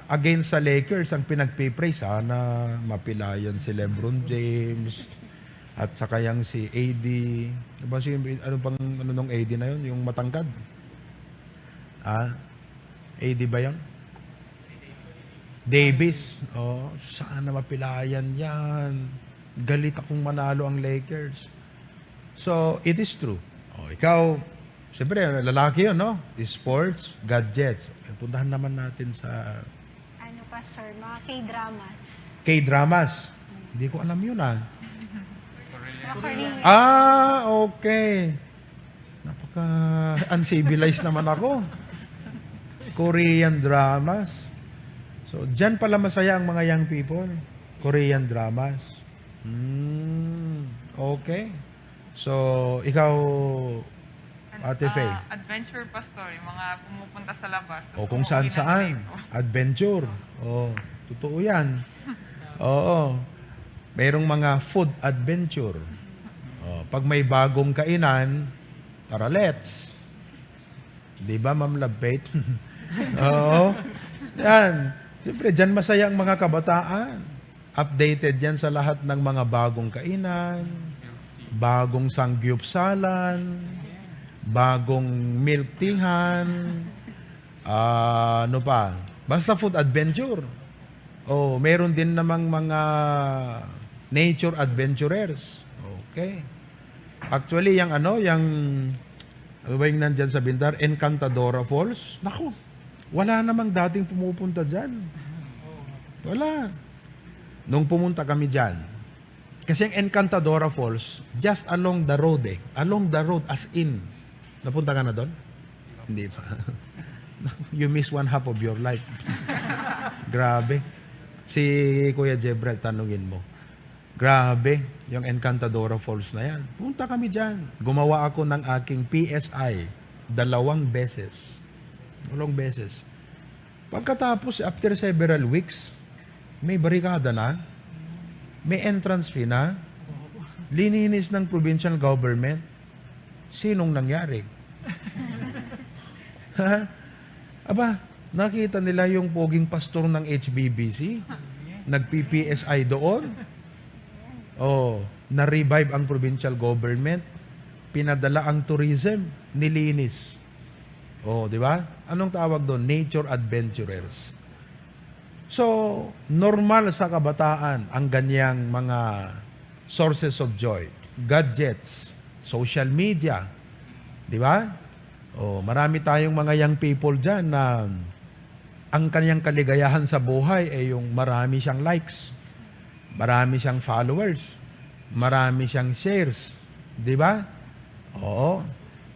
against sa Lakers, ang pinagpipray, sana mapilayan si LeBron James at saka yung si AD. Ano nung AD na yun? Yung matangkad? AD ba yun? Davis. Sana mapilayan yan. Galit akong manalo ang Lakers. So, it is true. Ikaw, siyempre, lalaki yun, no? Sports, gadgets. Puntahan naman natin sa... Pastor? Mga K-dramas. K-dramas? Hindi ko alam yun, Mga Korean. Okay. Napaka-uncivilized naman ako. Korean dramas. So, dyan pala masaya ang mga young people. Korean dramas. Okay. So, ikaw, Ate Faye. Adventure pastor, yung mga pumupunta sa labas. O tapos kung umuwi ng saan-saan. late. Adventure. O, totoo yan. Oo. Mayroong mga food adventure. O, pag may bagong kainan, tara let's. Di ba, Ma'am Labate? Oo. Yan. Siyempre, dyan masaya ang mga kabataan. Updated yan sa lahat ng mga bagong kainan, bagong sangyupsalan, bagong milk teahan, ano pa? Basta food adventure. Oh, meron din namang mga nature adventurers. Okay. Actually, yung ano ba yung nandyan sa Bindar? Encantadora Falls. Naku, wala namang dating pumupunta dyan. Wala. Nung pumunta kami dyan, kasi ang Encantadora Falls, just along the road Along the road as in. Napunta ka na doon? Hindi pa. You miss one half of your life. Grabe. Si Kuya Jebrel, tanungin mo. Grabe, yung Encantadora Falls na yan. Punta kami dyan. Gumawa ako ng aking PSI 2 beses. 2 beses. Pagkatapos, after several weeks, may barikada na, may entrance fee na, lininis ng provincial government. Sinong nangyari? Aba, nakita nila yung poging pastor ng HBBC, nag-PPSI doon. Oh, na-revive ang provincial government, pinadala ang tourism, nilinis. Oh, di ba? Anong tawag doon? Nature adventurers. So, normal sa kabataan ang ganyang mga sources of joy. Gadgets, social media, di ba? Oh, marami tayong mga young people dyan na ang kanyang kaligayahan sa buhay ay yung marami siyang likes, marami siyang followers, marami siyang shares, di ba? Oo.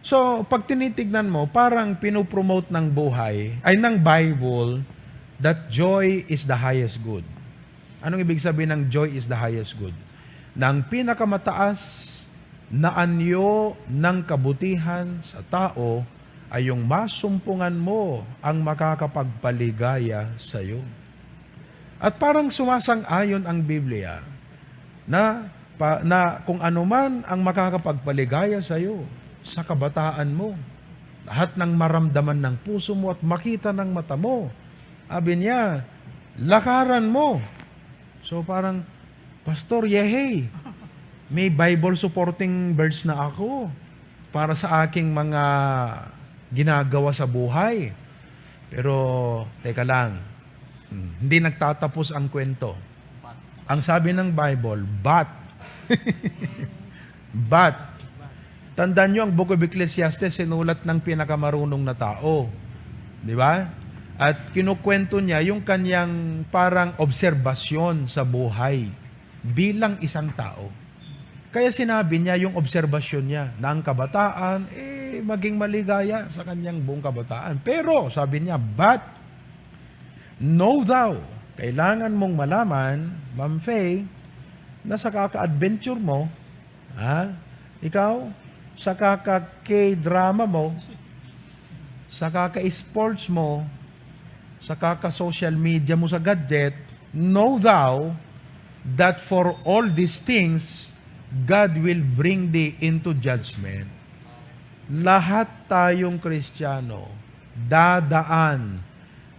So, pag tinitignan mo, parang pinopromote ng buhay, ay ng Bible, that joy is the highest good. Anong ibig sabihin ng joy is the highest good? Na ang pinakamataas na anyo ng kabutihan sa tao ay yung masumpungan mo ang makakapagpaligaya sa iyo. At parang sumasang-ayon ang Biblia na kung anuman ang makakapagpaligaya sa iyo sa kabataan mo, lahat ng maramdaman ng puso mo at makita ng mata mo, sabi niya, lakaran mo. So parang, Pastor, yehey, may Bible supporting verse na ako para sa aking mga ginagawa sa buhay. Pero, teka lang, hindi nagtatapos ang kwento. Ang sabi ng Bible, but, tandaan nyo, ang Book of Ecclesiastes, sinulat ng pinakamarunong na tao. Di ba? At kinukwento niya yung kanyang parang obserbasyon sa buhay bilang isang tao. Kaya sinabi niya yung obserbasyon niya na ang kabataan, maging maligaya sa kanyang buong kabataan. Pero, sabi niya, but, know thou, kailangan mong malaman, Ma'am Faye, na sa kaka-adventure mo, ikaw, sa kaka-K-drama mo, sa kaka-sports mo, sa kaka-social media mo sa gadget, know thou that for all these things, God will bring thee into judgment. Lahat tayong Kristiyano, dadaan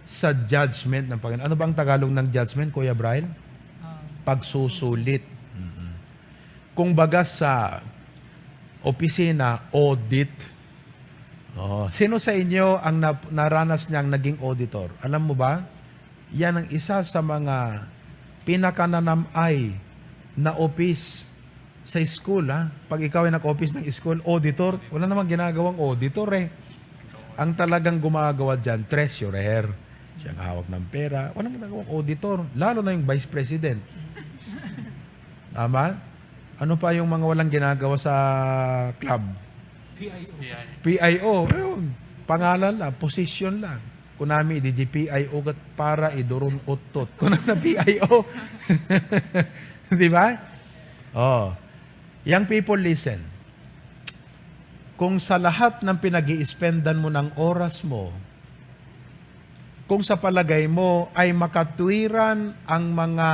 sa judgment ng Panginoon. Ano ba ang Tagalog ng judgment, Kuya Brian? Pagsusulit. Kung baga sa opisina, audit. Sino sa inyo ang naranas niyang naging auditor? Alam mo ba? Yan ang isa sa mga pinakananamay na office sa school. Pag ikaw ay nag-office ng school, auditor, wala namang ginagawang auditor Ang talagang gumagawa dyan, treasurer. Siyang hawak ng pera. Walang ginagawang auditor. Lalo na yung vice president. Tama? Ano pa yung mga walang ginagawa sa club? PIO. Ayun. Pangalan lang, position lang. Kunami, di PIO kat para idurun utot. Kunami na PIO. Di ba? Oh. Young people, listen. Kung sa lahat ng pinag-i-spendan mo ng oras mo, kung sa palagay mo ay makatwiran ang mga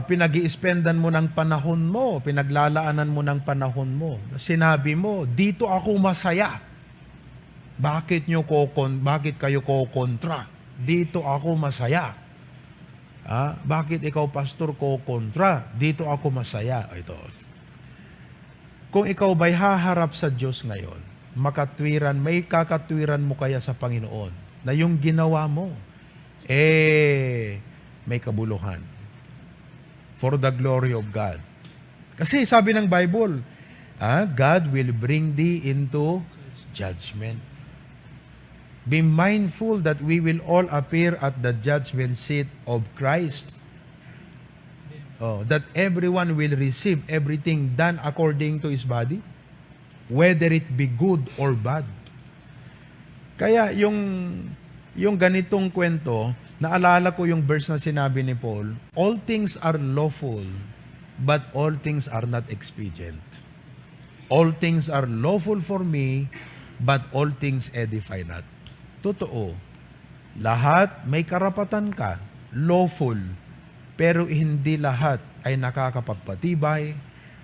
pinag-i-spendan mo ng panahon mo, pinaglalaanan mo ng panahon mo, sinabi mo, dito ako masaya. Bakit kayo kokontra? Dito ako masaya. Bakit ikaw, pastor, kokontra? Dito ako masaya. Ito. Kung ikaw ba'y haharap sa Diyos ngayon, may kakatwiran mo kaya sa Panginoon na yung ginawa mo, may kabuluhan. For the glory of God. Kasi sabi ng Bible, God will bring thee into judgment. Be mindful that we will all appear at the judgment seat of Christ. That everyone will receive everything done according to his body, whether it be good or bad. Kaya yung ganitong kwento, naalala ko yung verse na sinabi ni Paul, all things are lawful, but all things are not expedient. All things are lawful for me, but all things edify not. Totoo. Lahat may karapatan ka, lawful, pero hindi lahat ay nakakapagpatibay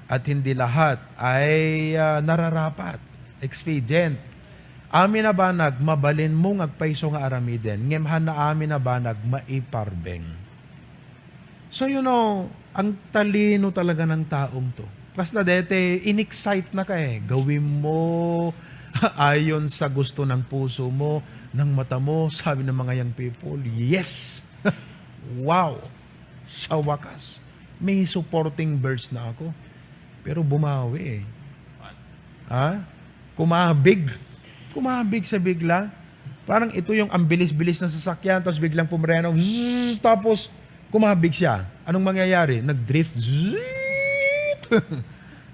at hindi lahat ay nararapat, expedient. Amin na banag, mabalin mong agpaiso nga aramiden, ngemhan na amin na banag, maiparbeng. So ang talino talaga ng taong to. Kasi dete, in-excite na ka gawin mo ayon sa gusto ng puso mo, ng mata mo, sabi ng mga young people, yes! Wow! Sa wakas, may supporting verse na ako. Pero bumawi Kumabig sa bigla. Parang ito yung ang bilis-bilis na sasakyan, tapos biglang pumreno, tapos kumabig siya. Anong mangyayari? Nag-drift.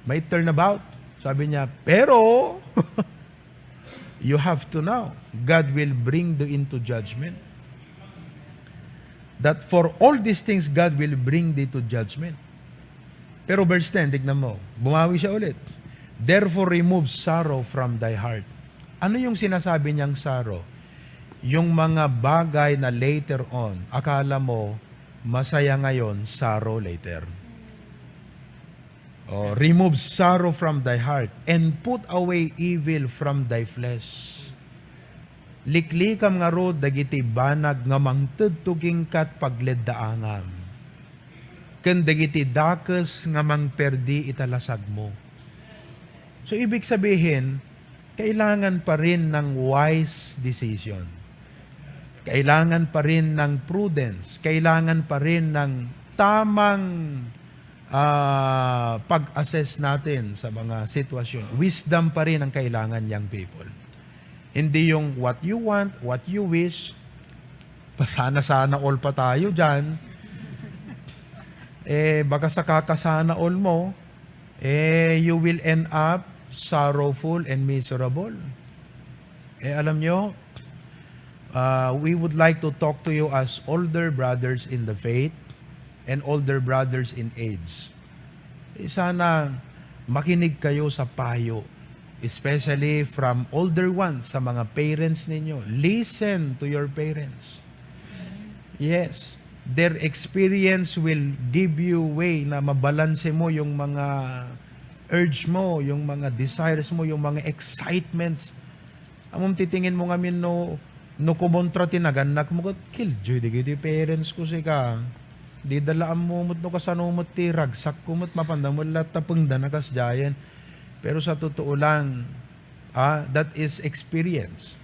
May turnabout. Sabi niya, pero, you have to know, God will bring thee into judgment. That for all these things, God will bring thee to judgment. Pero verse 10, tignan mo, bumawi siya ulit. Therefore, remove sorrow from thy heart. Ano yung sinasabi niyang sorrow? Yung mga bagay na later on, akala mo, masaya ngayon, sorrow later. Remove sorrow from thy heart and put away evil from thy flesh. Liklikam nga ro dagiti banag nga mangtudtuging kat pagleddaangam. Ken dagiti dakes nga mangperdi italasag mo. So ibig sabihin, kailangan pa rin ng wise decision. Kailangan pa rin ng prudence. Kailangan pa rin ng tamang pag-assess natin sa mga sitwasyon. Wisdom pa rin ang kailangan, young people. Hindi yung what you want, what you wish. Pasana-sana all pa tayo dyan. Baka sa kakasana all mo, you will end up sorrowful and miserable. Alam nyo, we would like to talk to you as older brothers in the faith and older brothers in age. Sana makinig kayo sa payo, especially from older ones, sa mga parents ninyo. Listen to your parents. Yes, their experience will give you way na mabalanse mo yung mga urge mo, yung mga desires mo, yung mga excitements. Among titingin mo ngamin no kumontra tinaganak mo, killjoy, di parents ko sika. Di dalaan mo no kasanumot ti ragsak kumot mapandamot lat tapeng danakas jayan. Pero sa totoo lang, that is experience.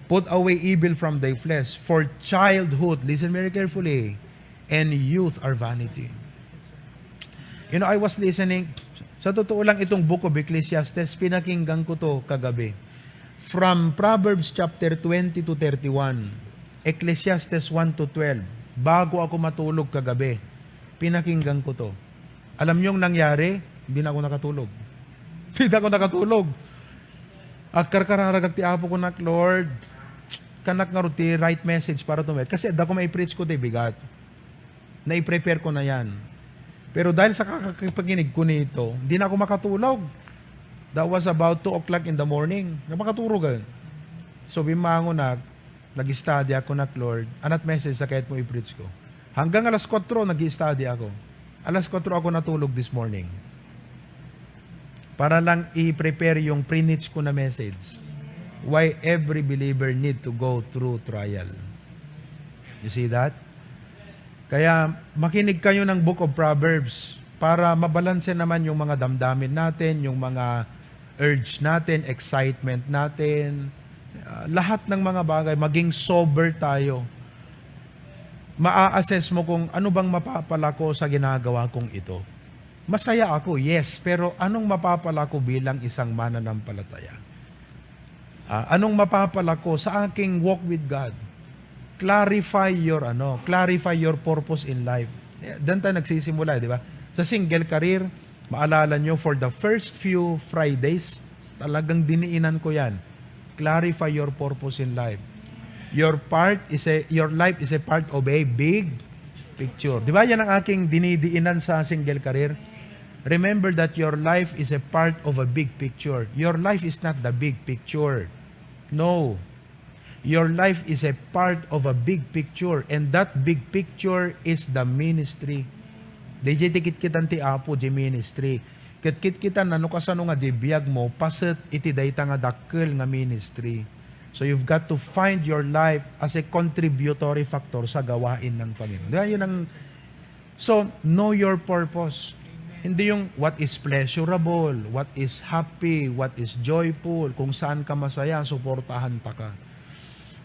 Put away evil from thy flesh, for childhood, listen very carefully, and youth are vanity. I was listening, sa totoo lang itong book of Ecclesiastes, pinakinggan ko to kagabi. From Proverbs chapter 20 to 31, Ecclesiastes 1 to 12, bago ako matulog kagabi, pinakinggan ko to. Alam nyo yung nangyari? Hindi na ako nakatulog. Hindi ako nakatulog. At karkararagag ti apo ko nak, Lord, kanak nga ruti right message para tumet. Kasi da ko may preach ko ti bigat. na i-prepare ko na yan. Pero dahil sa kakakipaginig ko nito, hindi na ako makatulog. That was about 2 o'clock in the morning. Napakatulog ka. So bimangon na, nag-study ako na, Lord, anat message sa kahit mo i-preach ko. Hanggang alas 4, nag-study ako. Alas 4 ako natulog this morning. Para lang i-prepare yung pre-niche ko na message. Why every believer need to go through trials. You see that? Kaya makinig kayo ng Book of Proverbs para mabalanse naman yung mga damdamin natin, yung mga urge natin, excitement natin, lahat ng mga bagay, maging sober tayo. Maa-assess mo kung ano bang mapapala ko sa ginagawa kong ito. Masaya ako, yes, pero anong mapapala ko bilang isang mananampalataya? Anong mapapala ko sa aking walk with God? Clarify your purpose in life. Doon tayo nagsisimula, di ba? Sa single career, maalala nyo, for the first few Fridays, talagang diniinan ko yan. Clarify your purpose in life. Your life is a part of a big picture. Di ba yan ang aking dinidiinan sa single career? Remember that your life is a part of a big picture. Your life is not the big picture. No. Your life is a part of a big picture, and that big picture is the ministry. Di tikit-kitan ti Apo di ministry. Kit-kitan ano kasano nga di biyag mo, paset iti dayta nga dakkel nga ministry. So you've got to find your life as a contributory factor sa gawain ng Panginoon. So, know your purpose. Hindi yung what is pleasurable, what is happy, what is joyful, kung saan ka masaya, suportahan ta ka.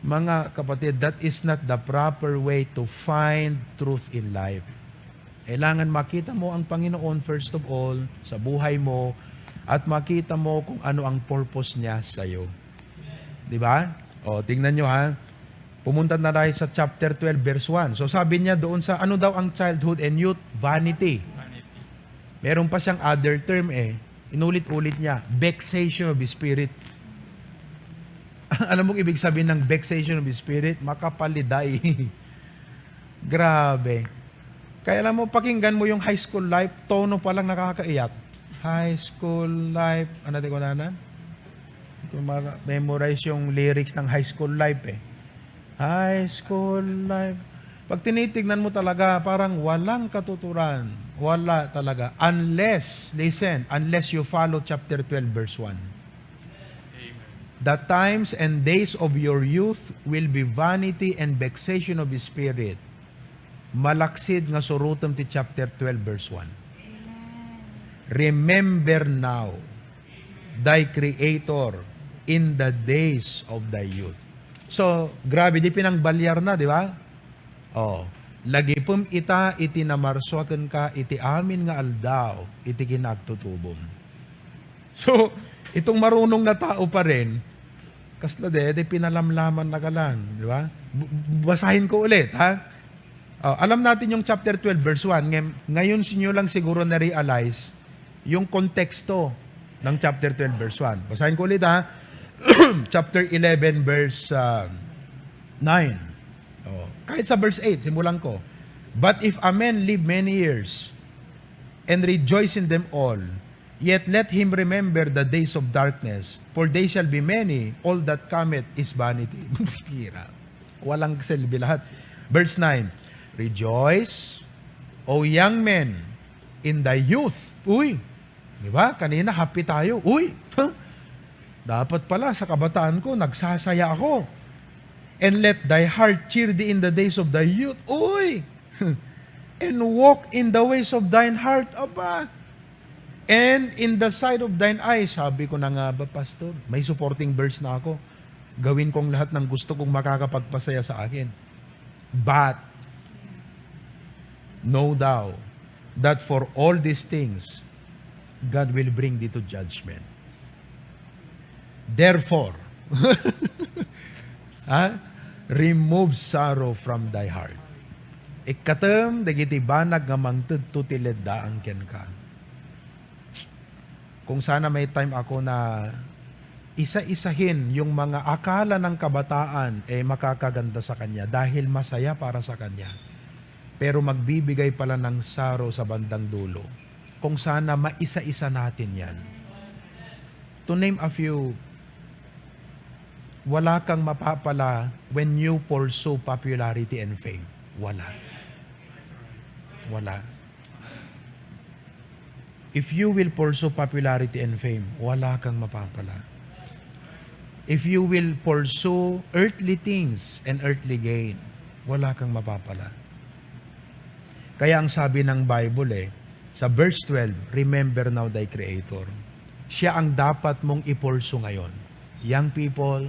Mga kapatid, that is not the proper way to find truth in life. Kailangan makita mo ang Panginoon first of all sa buhay mo at makita mo kung ano ang purpose niya sa iyo. Di ba? O, tingnan nyo ha. Pumunta na tayo sa chapter 12 verse 1. So sabi niya doon sa ano daw ang childhood and youth? Vanity. Meron pa siyang other term inulit-ulit niya, vexation of the spirit. Alam mo ibig sabihin ng vexation of the spirit? Makapaliday. Grabe. Kaya alam mo, pakinggan mo yung high school life, tono pa lang nakakaiyak. High school life, ano natin ko na? Memorize yung lyrics ng high school life High school life. Pag tinitignan mo talaga, parang walang katuturan. Wala talaga. Unless you follow chapter 12 verse 1. The times and days of your youth will be vanity and vexation of the spirit. Malaksid nga surutom ti chapter 12 verse 1. Remember now thy Creator in the days of thy youth. So, grabe, di pinangbalyar na, di ba? Lagi pum ita, iti namarsuaken ka, iti amin nga aldaw, iti kinagtutubom. So, itong marunong na tao pa rin, kasla di pinalamlaman na ka lang, di ba? Basahin ko ulit, ha? Alam natin yung chapter 12 verse 1. Ngayon sinyo lang siguro na-realize yung konteksto ng chapter 12 verse 1. Basahin ko ulit, ha? Chapter 11 verse 9. Kahit sa verse 8, simulan ko. But if a man live many years and rejoice in them all, yet let him remember the days of darkness, for they shall be many, all that cometh is vanity. Walang silbi lahat. Verse 9, rejoice, O young men, in thy youth. Uy, di ba? Kanina happy tayo. Uy, dapat pala sa kabataan ko, nagsasaya ako. And let thy heart cheer thee in the days of thy youth. Uy, and walk in the ways of thine heart. Aba, and in the sight of thine eyes. Sabi ko na nga ba, Pastor? May supporting verse na ako. Gawin kong lahat ng gusto kong makakapagpasaya sa akin. But, know thou that for all these things, God will bring thee to judgment. Therefore, remove sorrow from thy heart. Ikatem, dagiti banag nga mangted tutilid daang ken ka. Kung sana may time ako na isa-isahin yung mga akala ng kabataan makakaganda sa kanya dahil masaya para sa kanya. pero magbibigay pala ng sorrow sa bandang dulo. Kung sana maisa-isa natin yan. To name a few, wala kang mapapala when you pursue popularity and fame. Wala. Wala. If you will pursue popularity and fame, wala kang mapapala. If you will pursue earthly things and earthly gain, wala kang mapapala. Kaya ang sabi ng Bible sa verse 12, remember now thy Creator. Siya ang dapat mong i-pursue ngayon. Young people,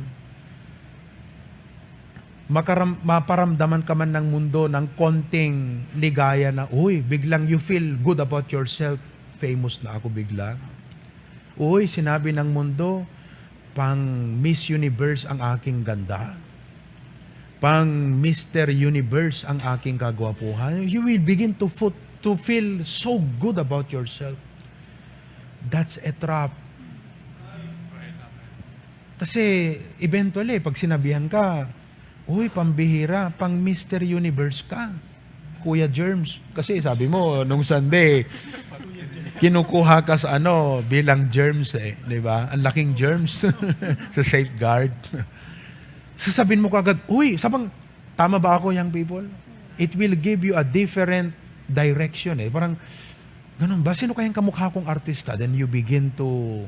maparamdaman ka man ng mundo ng konting ligaya na, uy, biglang you feel good about yourself, famous na ako bigla. Uy, sinabi ng mundo, pang Miss Universe ang aking ganda. Pang Mr. Universe ang aking kagwapuhan. You will begin to feel so good about yourself. That's a trap. Kasi eventually, pag sinabihan ka, uy, pambihira, pang Mr. Universe ka. Kuya Germs. Kasi sabi mo, nung Sunday, kinukuha ka sa bilang germs di ba? Ang laking germs sa safeguard. Sasabihin mo kagad, uy, tama ba ako, young people? It will give you a different direction Parang, ganun ba? Sino kayang kamukha kong artista? Then you begin to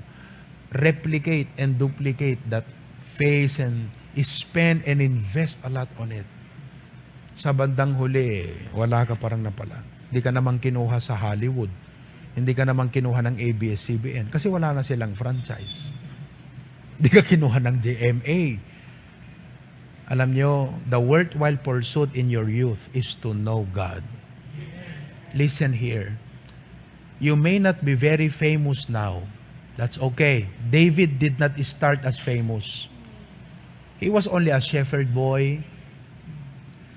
replicate and duplicate that face and spend and invest a lot on it. Sa bandang huli, wala ka parang napala. Hindi ka namang kinuha sa Hollywood. Hindi ka namang kinuha ng ABS-CBN kasi wala na silang franchise. Hindi ka kinuha ng JMA. Alam nyo, the worthwhile pursuit in your youth is to know God. Listen here. You may not be very famous now. That's okay. David did not start as famous. He was only a shepherd boy.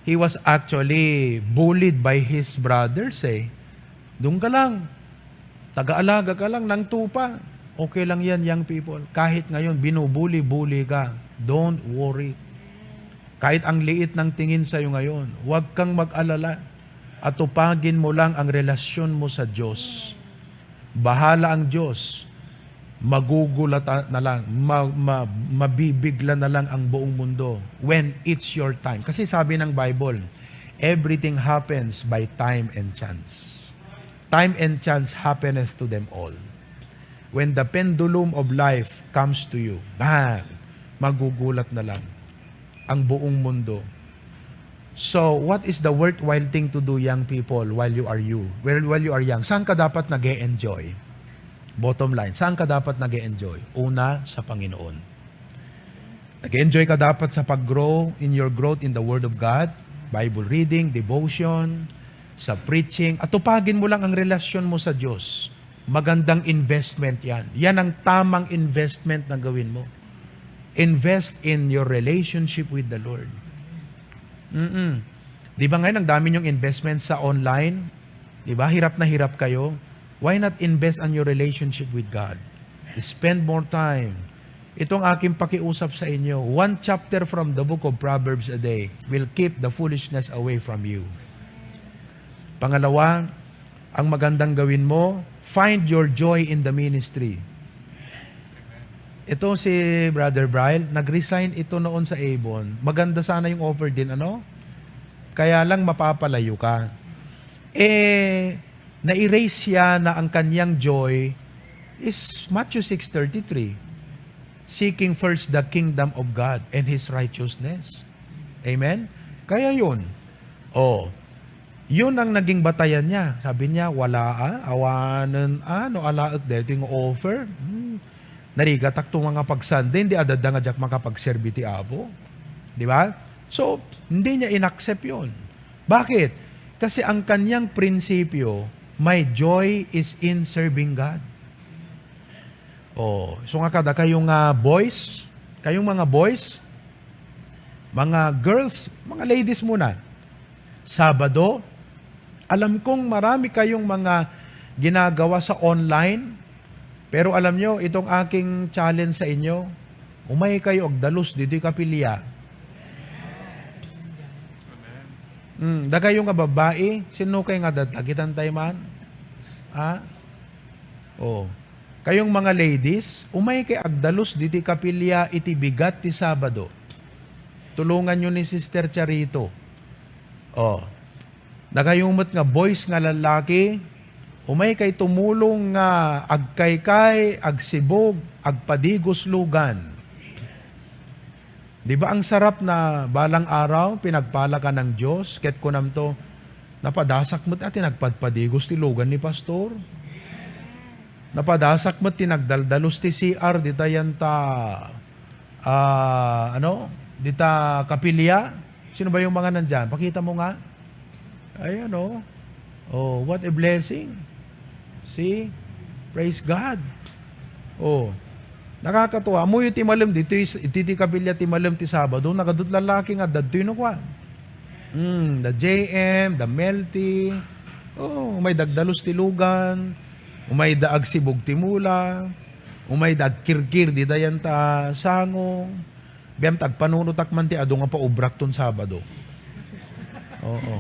He was actually bullied by his brothers Doon ka lang. Taga-alaga ka lang ng tupa. Okay lang yan, young people. Kahit ngayon, binubuli-buli ka. Don't worry. Kahit ang liit ng tingin sa'yo ngayon, huwag kang mag-alala. At tupagin mo lang ang relasyon mo sa Diyos. Bahala ang Diyos. Magugulat na lang. Mabibigla na lang ang buong mundo when it's your time. Kasi sabi ng Bible, everything happens by time and chance. Time and chance happeneth to them all. When the pendulum of life comes to you, bang, magugulat na lang ang buong mundo. So, what is the worthwhile thing to do, young people, while you are young? Saan ka dapat nag-e-enjoy? Bottom line, saan ka dapat nag-e-enjoy? Una, sa Panginoon. Nag-e-enjoy ka dapat sa pag-grow in your growth in the Word of God, Bible reading, devotion, sa preaching, at tupagin mo lang ang relasyon mo sa Diyos. Magandang investment yan. Yan ang tamang investment na gawin mo. Invest in your relationship with the Lord. Di ba ngayon, ang dami yung investment sa online? Di ba? Hirap na hirap kayo. Why not invest on your relationship with God? Spend more time. Itong aking pakiusap sa inyo, 1 chapter from the book of Proverbs a day will keep the foolishness away from you. Pangalawa, ang magandang gawin mo, find your joy in the ministry. Ito si Brother Bryle, nag-resign ito noon sa Avon. Maganda sana yung offer din, Kaya lang mapapalayo ka. Na-erase siya na ang kanyang joy is Matthew 6:33. Seeking first the kingdom of God and His righteousness. Amen? Kaya yun. Yun ang naging batayan niya. Sabi niya, wala awanan alaak dito yung offer. Narigatak to mga pagsande, hindi adada nga jak makapagserbi ti Abo. Di ba? So, hindi niya inaccept yun. Bakit? Kasi ang kanyang prinsipyo, my joy is in serving God. So nga kada kayong boys, mga girls, mga ladies muna, Sabado, alam kong marami kayong mga ginagawa sa online, pero alam nyo, itong aking challenge sa inyo, umay kayo og dalus dito kapilya. Dagay yung nga babae, sino kayo nga datagitan tayo man? Ha? Oh. Kayong mga ladies, umay kay agdalos diti kapilya iti bigat ti Sabado. Tulungan nyo ni Sister Charito. Oh. Dagayumot nga boys nga lalaki, umay kay tumulong nga agkaykay, agsibog, agpadigos lugan. Di ba ang sarap na balang araw, pinagpala ka ng Diyos, ket ko namto, napadasak mo't at nagpadpadigos ti lugan ni Pastor. Napadasak mo't tinagdaldalos ti CR, dita yan ta, dita kapilya. Sino ba yung mga nandyan? Pakita mo nga. Ayan o. Oh, what a blessing. See? Praise God. Oh. Nakakatuwa. Mo yung timalim dito, iti kapilya timalim ti Sabado, nakadut lalaki nga, dadto yun kwa. The JM, the Melty, oh, may dagdalos ti lugan, umay daag sibog ti mula, umay daag kirkir di dayan ta sango, biyam tagpanunutak man ti ado nga pa ubrak ton Sabado. Oo.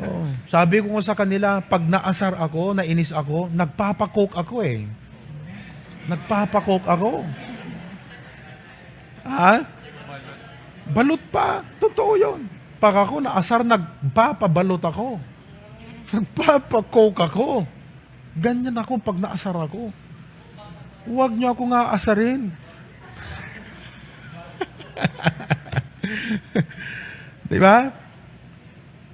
Oh, sabi ko nga sa kanila, pag naasar ako, nainis ako, nagpapakoke ako eh. Nagpapakoke ako. Ha? Balot pa. Totoo yun. Pag ako naasar, nagpapabalot ako. Nagpapakoke ako. Ganyan ako pag naasar ako. Huwag niyo ako nga asarin. Diba?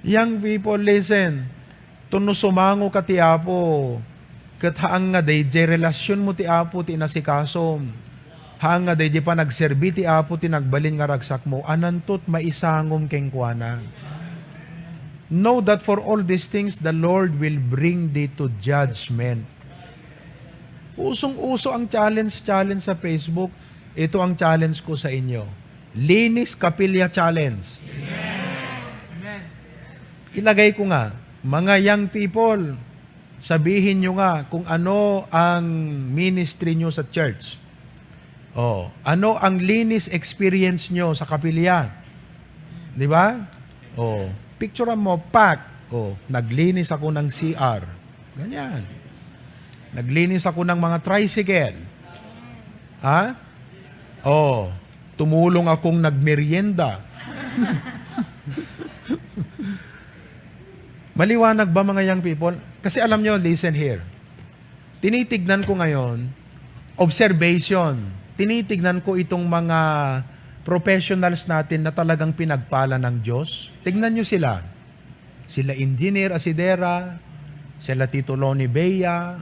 Young people, listen. Tuno sumango ka ti Apo. Kat haang nga day, relasyon mo ti Apo ti nasikasom. Haang nga day, pa nagserbi ti Apo ti nagbalin nga ragsak mo. Anantot maisangom keng kuana. Know that for all these things, the Lord will bring thee to judgment. Usong-uso ang challenge sa Facebook. Ito ang challenge ko sa inyo. Linis Kapilya Challenge. Ilagay ko nga, mga young people, sabihin nyo nga kung ano ang ministry nyo sa church. Oh, ano ang linis experience nyo sa kapilya? Di ba? Oh, picturean mo, pack. Oh, naglinis ako ng CR. Ganyan. Naglinis ako ng mga tricycle. Ha? Oh, tumulong akong nagmerienda. Maliwanag ba mga young people? Kasi alam nyo, listen here. Tinitignan ko ngayon, observation. Tinitignan ko itong mga professionals natin na talagang pinagpala ng Diyos. Tignan nyo sila. Sila Engineer Asidera, sila Tito Loni Bea,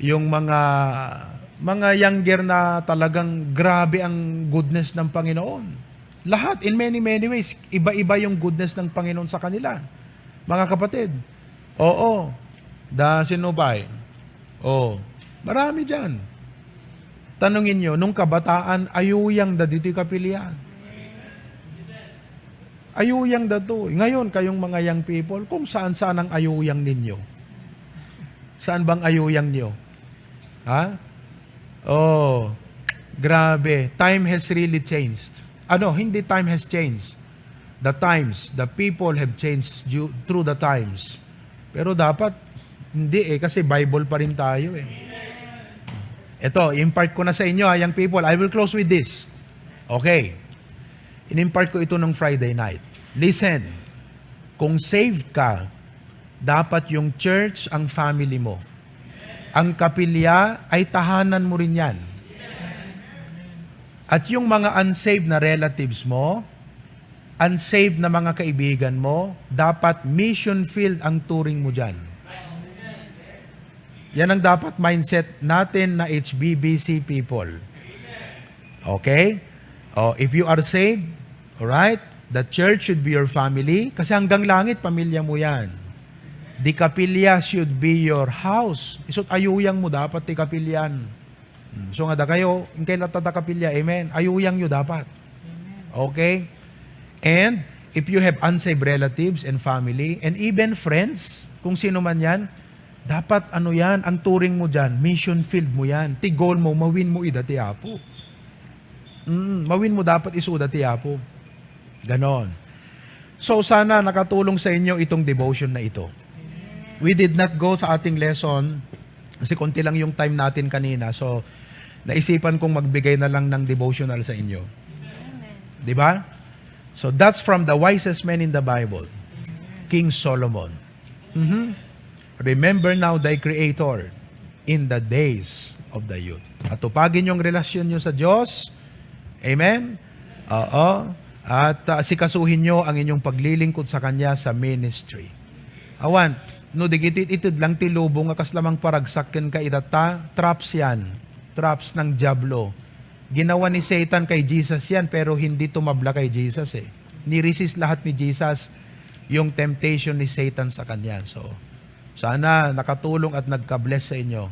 yung mga younger na talagang grabe ang goodness ng Panginoon. Lahat, in many ways, iba-iba yung goodness ng Panginoon sa kanila. Mga kapatid, oo, sinubay, marami dyan. Tanungin nyo, nung kabataan, ayuyang da dito kapilya. Ayuyang da to. Ngayon, kayong mga young people, kung saan-saan ang ayuyang ninyo? Saan bang ayuyang nyo? Ha? Oh, grabe. Time has really changed. Hindi time has changed. The times, the people have changed through the times. Pero dapat, hindi kasi Bible pa rin tayo eh. Ito, impart ko na sa inyo young people. I will close with this. Okay. In-impart ko ito nung Friday night. Listen, kung saved ka, dapat yung church ang family mo. Ang kapilya ay tahanan mo rin yan. At yung mga unsaved na relatives mo, unsaved na mga kaibigan mo, dapat mission field ang turing mo dyan. Yan ang dapat mindset natin na HBBC people. Okay? If you are saved, alright, the church should be your family, kasi hanggang langit, pamilya mo yan. Di kapilya should be your house. Isot ayuyang mo dapat di kapilyan. So nga da kayo, in kailan tata kapilya, amen, ayuyang nyo dapat. Okay? And, if you have unsaved relatives and family, and even friends, kung sino man yan, dapat yan, ang turing mo dyan, mission field mo yan. Ti goal mo, mawin mo ida ti Apo. Mawin mo dapat isuda ti Apo. Ganon. So sana nakatulong sa inyo itong devotion na ito. We did not go sa ating lesson kasi konti lang yung time natin kanina. So naisipan kong magbigay na lang ng devotional sa inyo. Di ba? So that's from the wisest man in the Bible, King Solomon. Remember now thy Creator in the days of the youth. At tupagin yung relasyon nyo sa Diyos. Amen? Oo. At sikasuhin nyo ang inyong paglilingkod sa Kanya sa ministry. Awan, no digitit ito lang tilubong akas lamang paragsakin ka idata, traps yan. Traps ng Diablo. Ginawa ni Satan kay Jesus yan, pero hindi tumabla kay Jesus eh. Niresist lahat ni Jesus yung temptation ni Satan sa Kanya. So, sana nakatulong at nagka-bless sa inyo.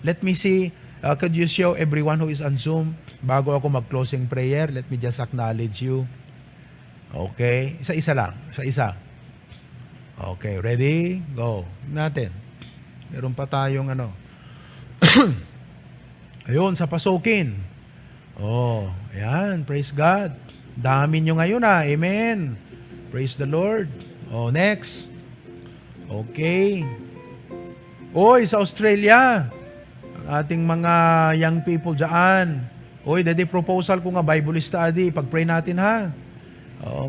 Let me see, could you show everyone who is on Zoom bago ako mag-closing prayer? Let me just acknowledge you. Okay, isa-isa lang, isa-isa. Okay, ready? Go. Natin. Meron pa tayong ano. Ayun, sa pasukin. Oh, ayan, praise God. Dami nyo ngayon amen. Praise the Lord. Oh, next. Okay. Oy, sa Australia, ang ating mga young people dyan. Oy, dede proposal ko nga Bible study. Pag-pray natin ha.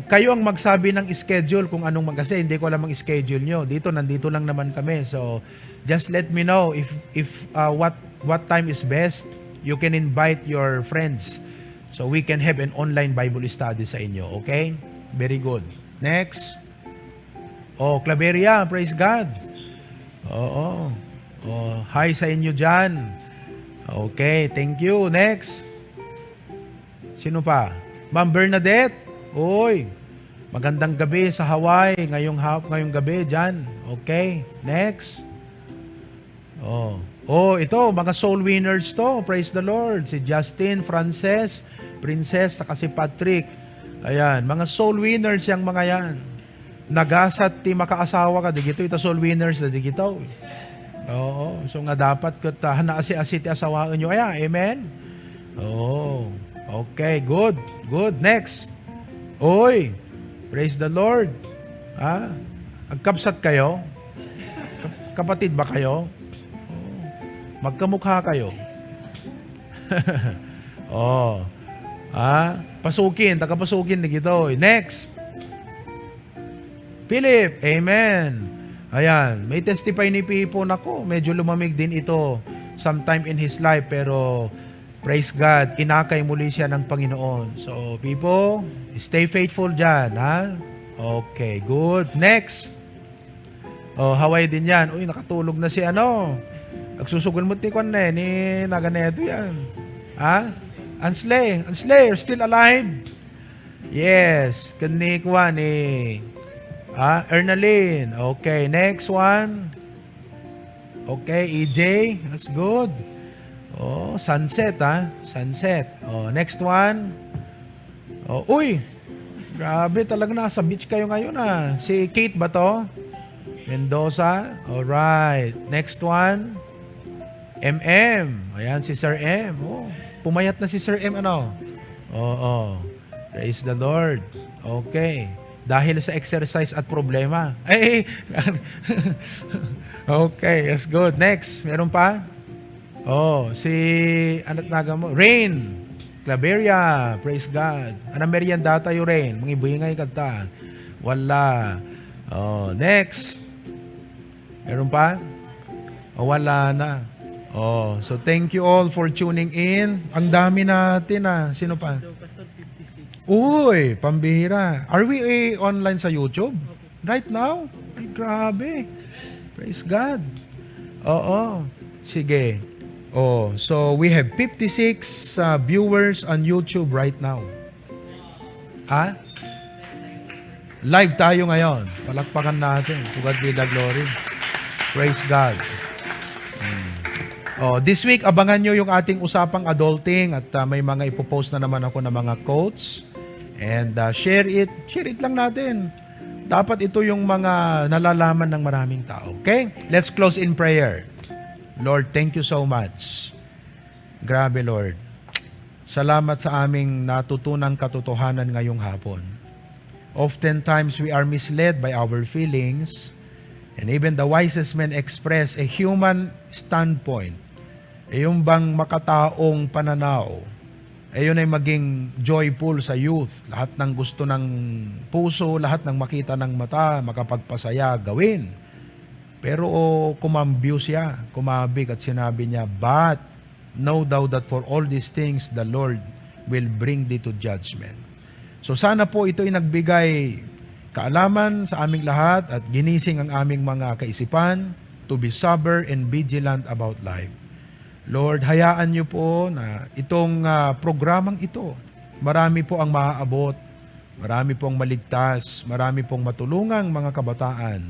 Kayo ang magsabi ng schedule kung anong kasi hindi ko alam ang schedule nyo. Nandito lang naman kami. So, just let me know if what time is best. You can invite your friends. So, we can have an online Bible study sa inyo. Okay? Very good. Next. Oh, Claveria, praise God. Oo. Oh, hi sa inyo dyan. Okay, thank you. Next. Sino pa? Ma'am Bernadette. Uy, magandang gabi sa Hawaii ngayong gabi dyan. Okay, next. Oh, ito, mga soul winners to. Praise the Lord. Si Justin, Frances, Princess, saka si Patrick. Ayan, mga soul winners yung mga yan. Nagasat ti makaasawa ka, digito ito soul winners na digito. Oo, so nga dapat kita hanaasi-asi ti asawaan nyo. Amen? Oh, okay, good. Good, next. Oy, praise the Lord. Agkapsat kayo? Kapatid ba kayo? Magkamukha kayo. Pasukin, tagapasukin na gito. Next. Philip, amen. Ayan, may testify ni Pipo, nako, medyo lumamig din ito sometime in his life, pero praise God, inakay muli siya ng Panginoon. So, Pipo, stay faithful dyan, ha? Okay, good. Next. Hawaii din yan. Uy, nakatulog na si Nagsusugon mo tikon ni Naganeto yan. Ha? Ansley, you're still alive? Yes, kanikwa ni Ernaline. Okay, next one. Okay, EJ, that's good. Oh, sunset, sunset. Oh, next one. Oh, uy, grabe talaga nasa beach kayo ngayon, Si Kate ba to? Mendoza. Alright. Next one. MM. Ayan, si Sir M. Oh, pumayat na si Sir M, Praise the Lord. Okay. Dahil sa exercise at problema. Okay, that's good. Next, meron pa? Si anak naga mo, Rain. Claveria, praise God. Merienda tayo, Rain. Mga ibuyingay kata. Wala. Next. Meron pa? Wala na. So thank you all for tuning in. Ang dami natin Sino pa? Uy, pambihira. Are we online sa YouTube? Right now? Ay, grabe. Praise God. Oo. Sige. So we have 56 viewers on YouTube right now. Live tayo ngayon. Palakpakan natin. To God be the glory. Praise God. This week, abangan nyo yung ating usapang adulting at may mga ipopost na naman ako ng mga quotes. And share it lang natin. Dapat ito yung mga nalalaman ng maraming tao. Okay? Let's close in prayer. Lord, thank you so much. Grabe, Lord. Salamat sa aming natutunang katotohanan ngayong hapon. Oftentimes, we are misled by our feelings, and even the wisest men express a human standpoint. Yung bang makataong pananaw, yun ay maging joyful sa youth. Lahat ng gusto ng puso, lahat ng makita ng mata, makapagpasaya, gawin. Pero kumambyo siya, kumabig at sinabi niya, "But know thou that for all these things the Lord will bring thee to judgment." So sana po ito ay nagbigay kaalaman sa aming lahat at ginising ang aming mga kaisipan to be sober and vigilant about life. Lord, hayaan niyo po na itong programang ito, marami po ang maaabot, marami pong maligtas, marami pong matulungang mga kabataan.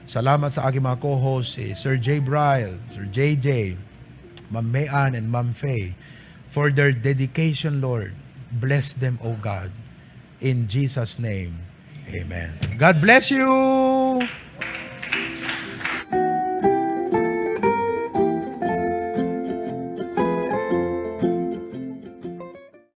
Salamat sa aking mga co-hosts, Sir J. Bryle, Sir JJ, Ma'am Mayan, and Ma'am Faye, for their dedication, Lord. Bless them, O God. In Jesus' name, amen. God bless you!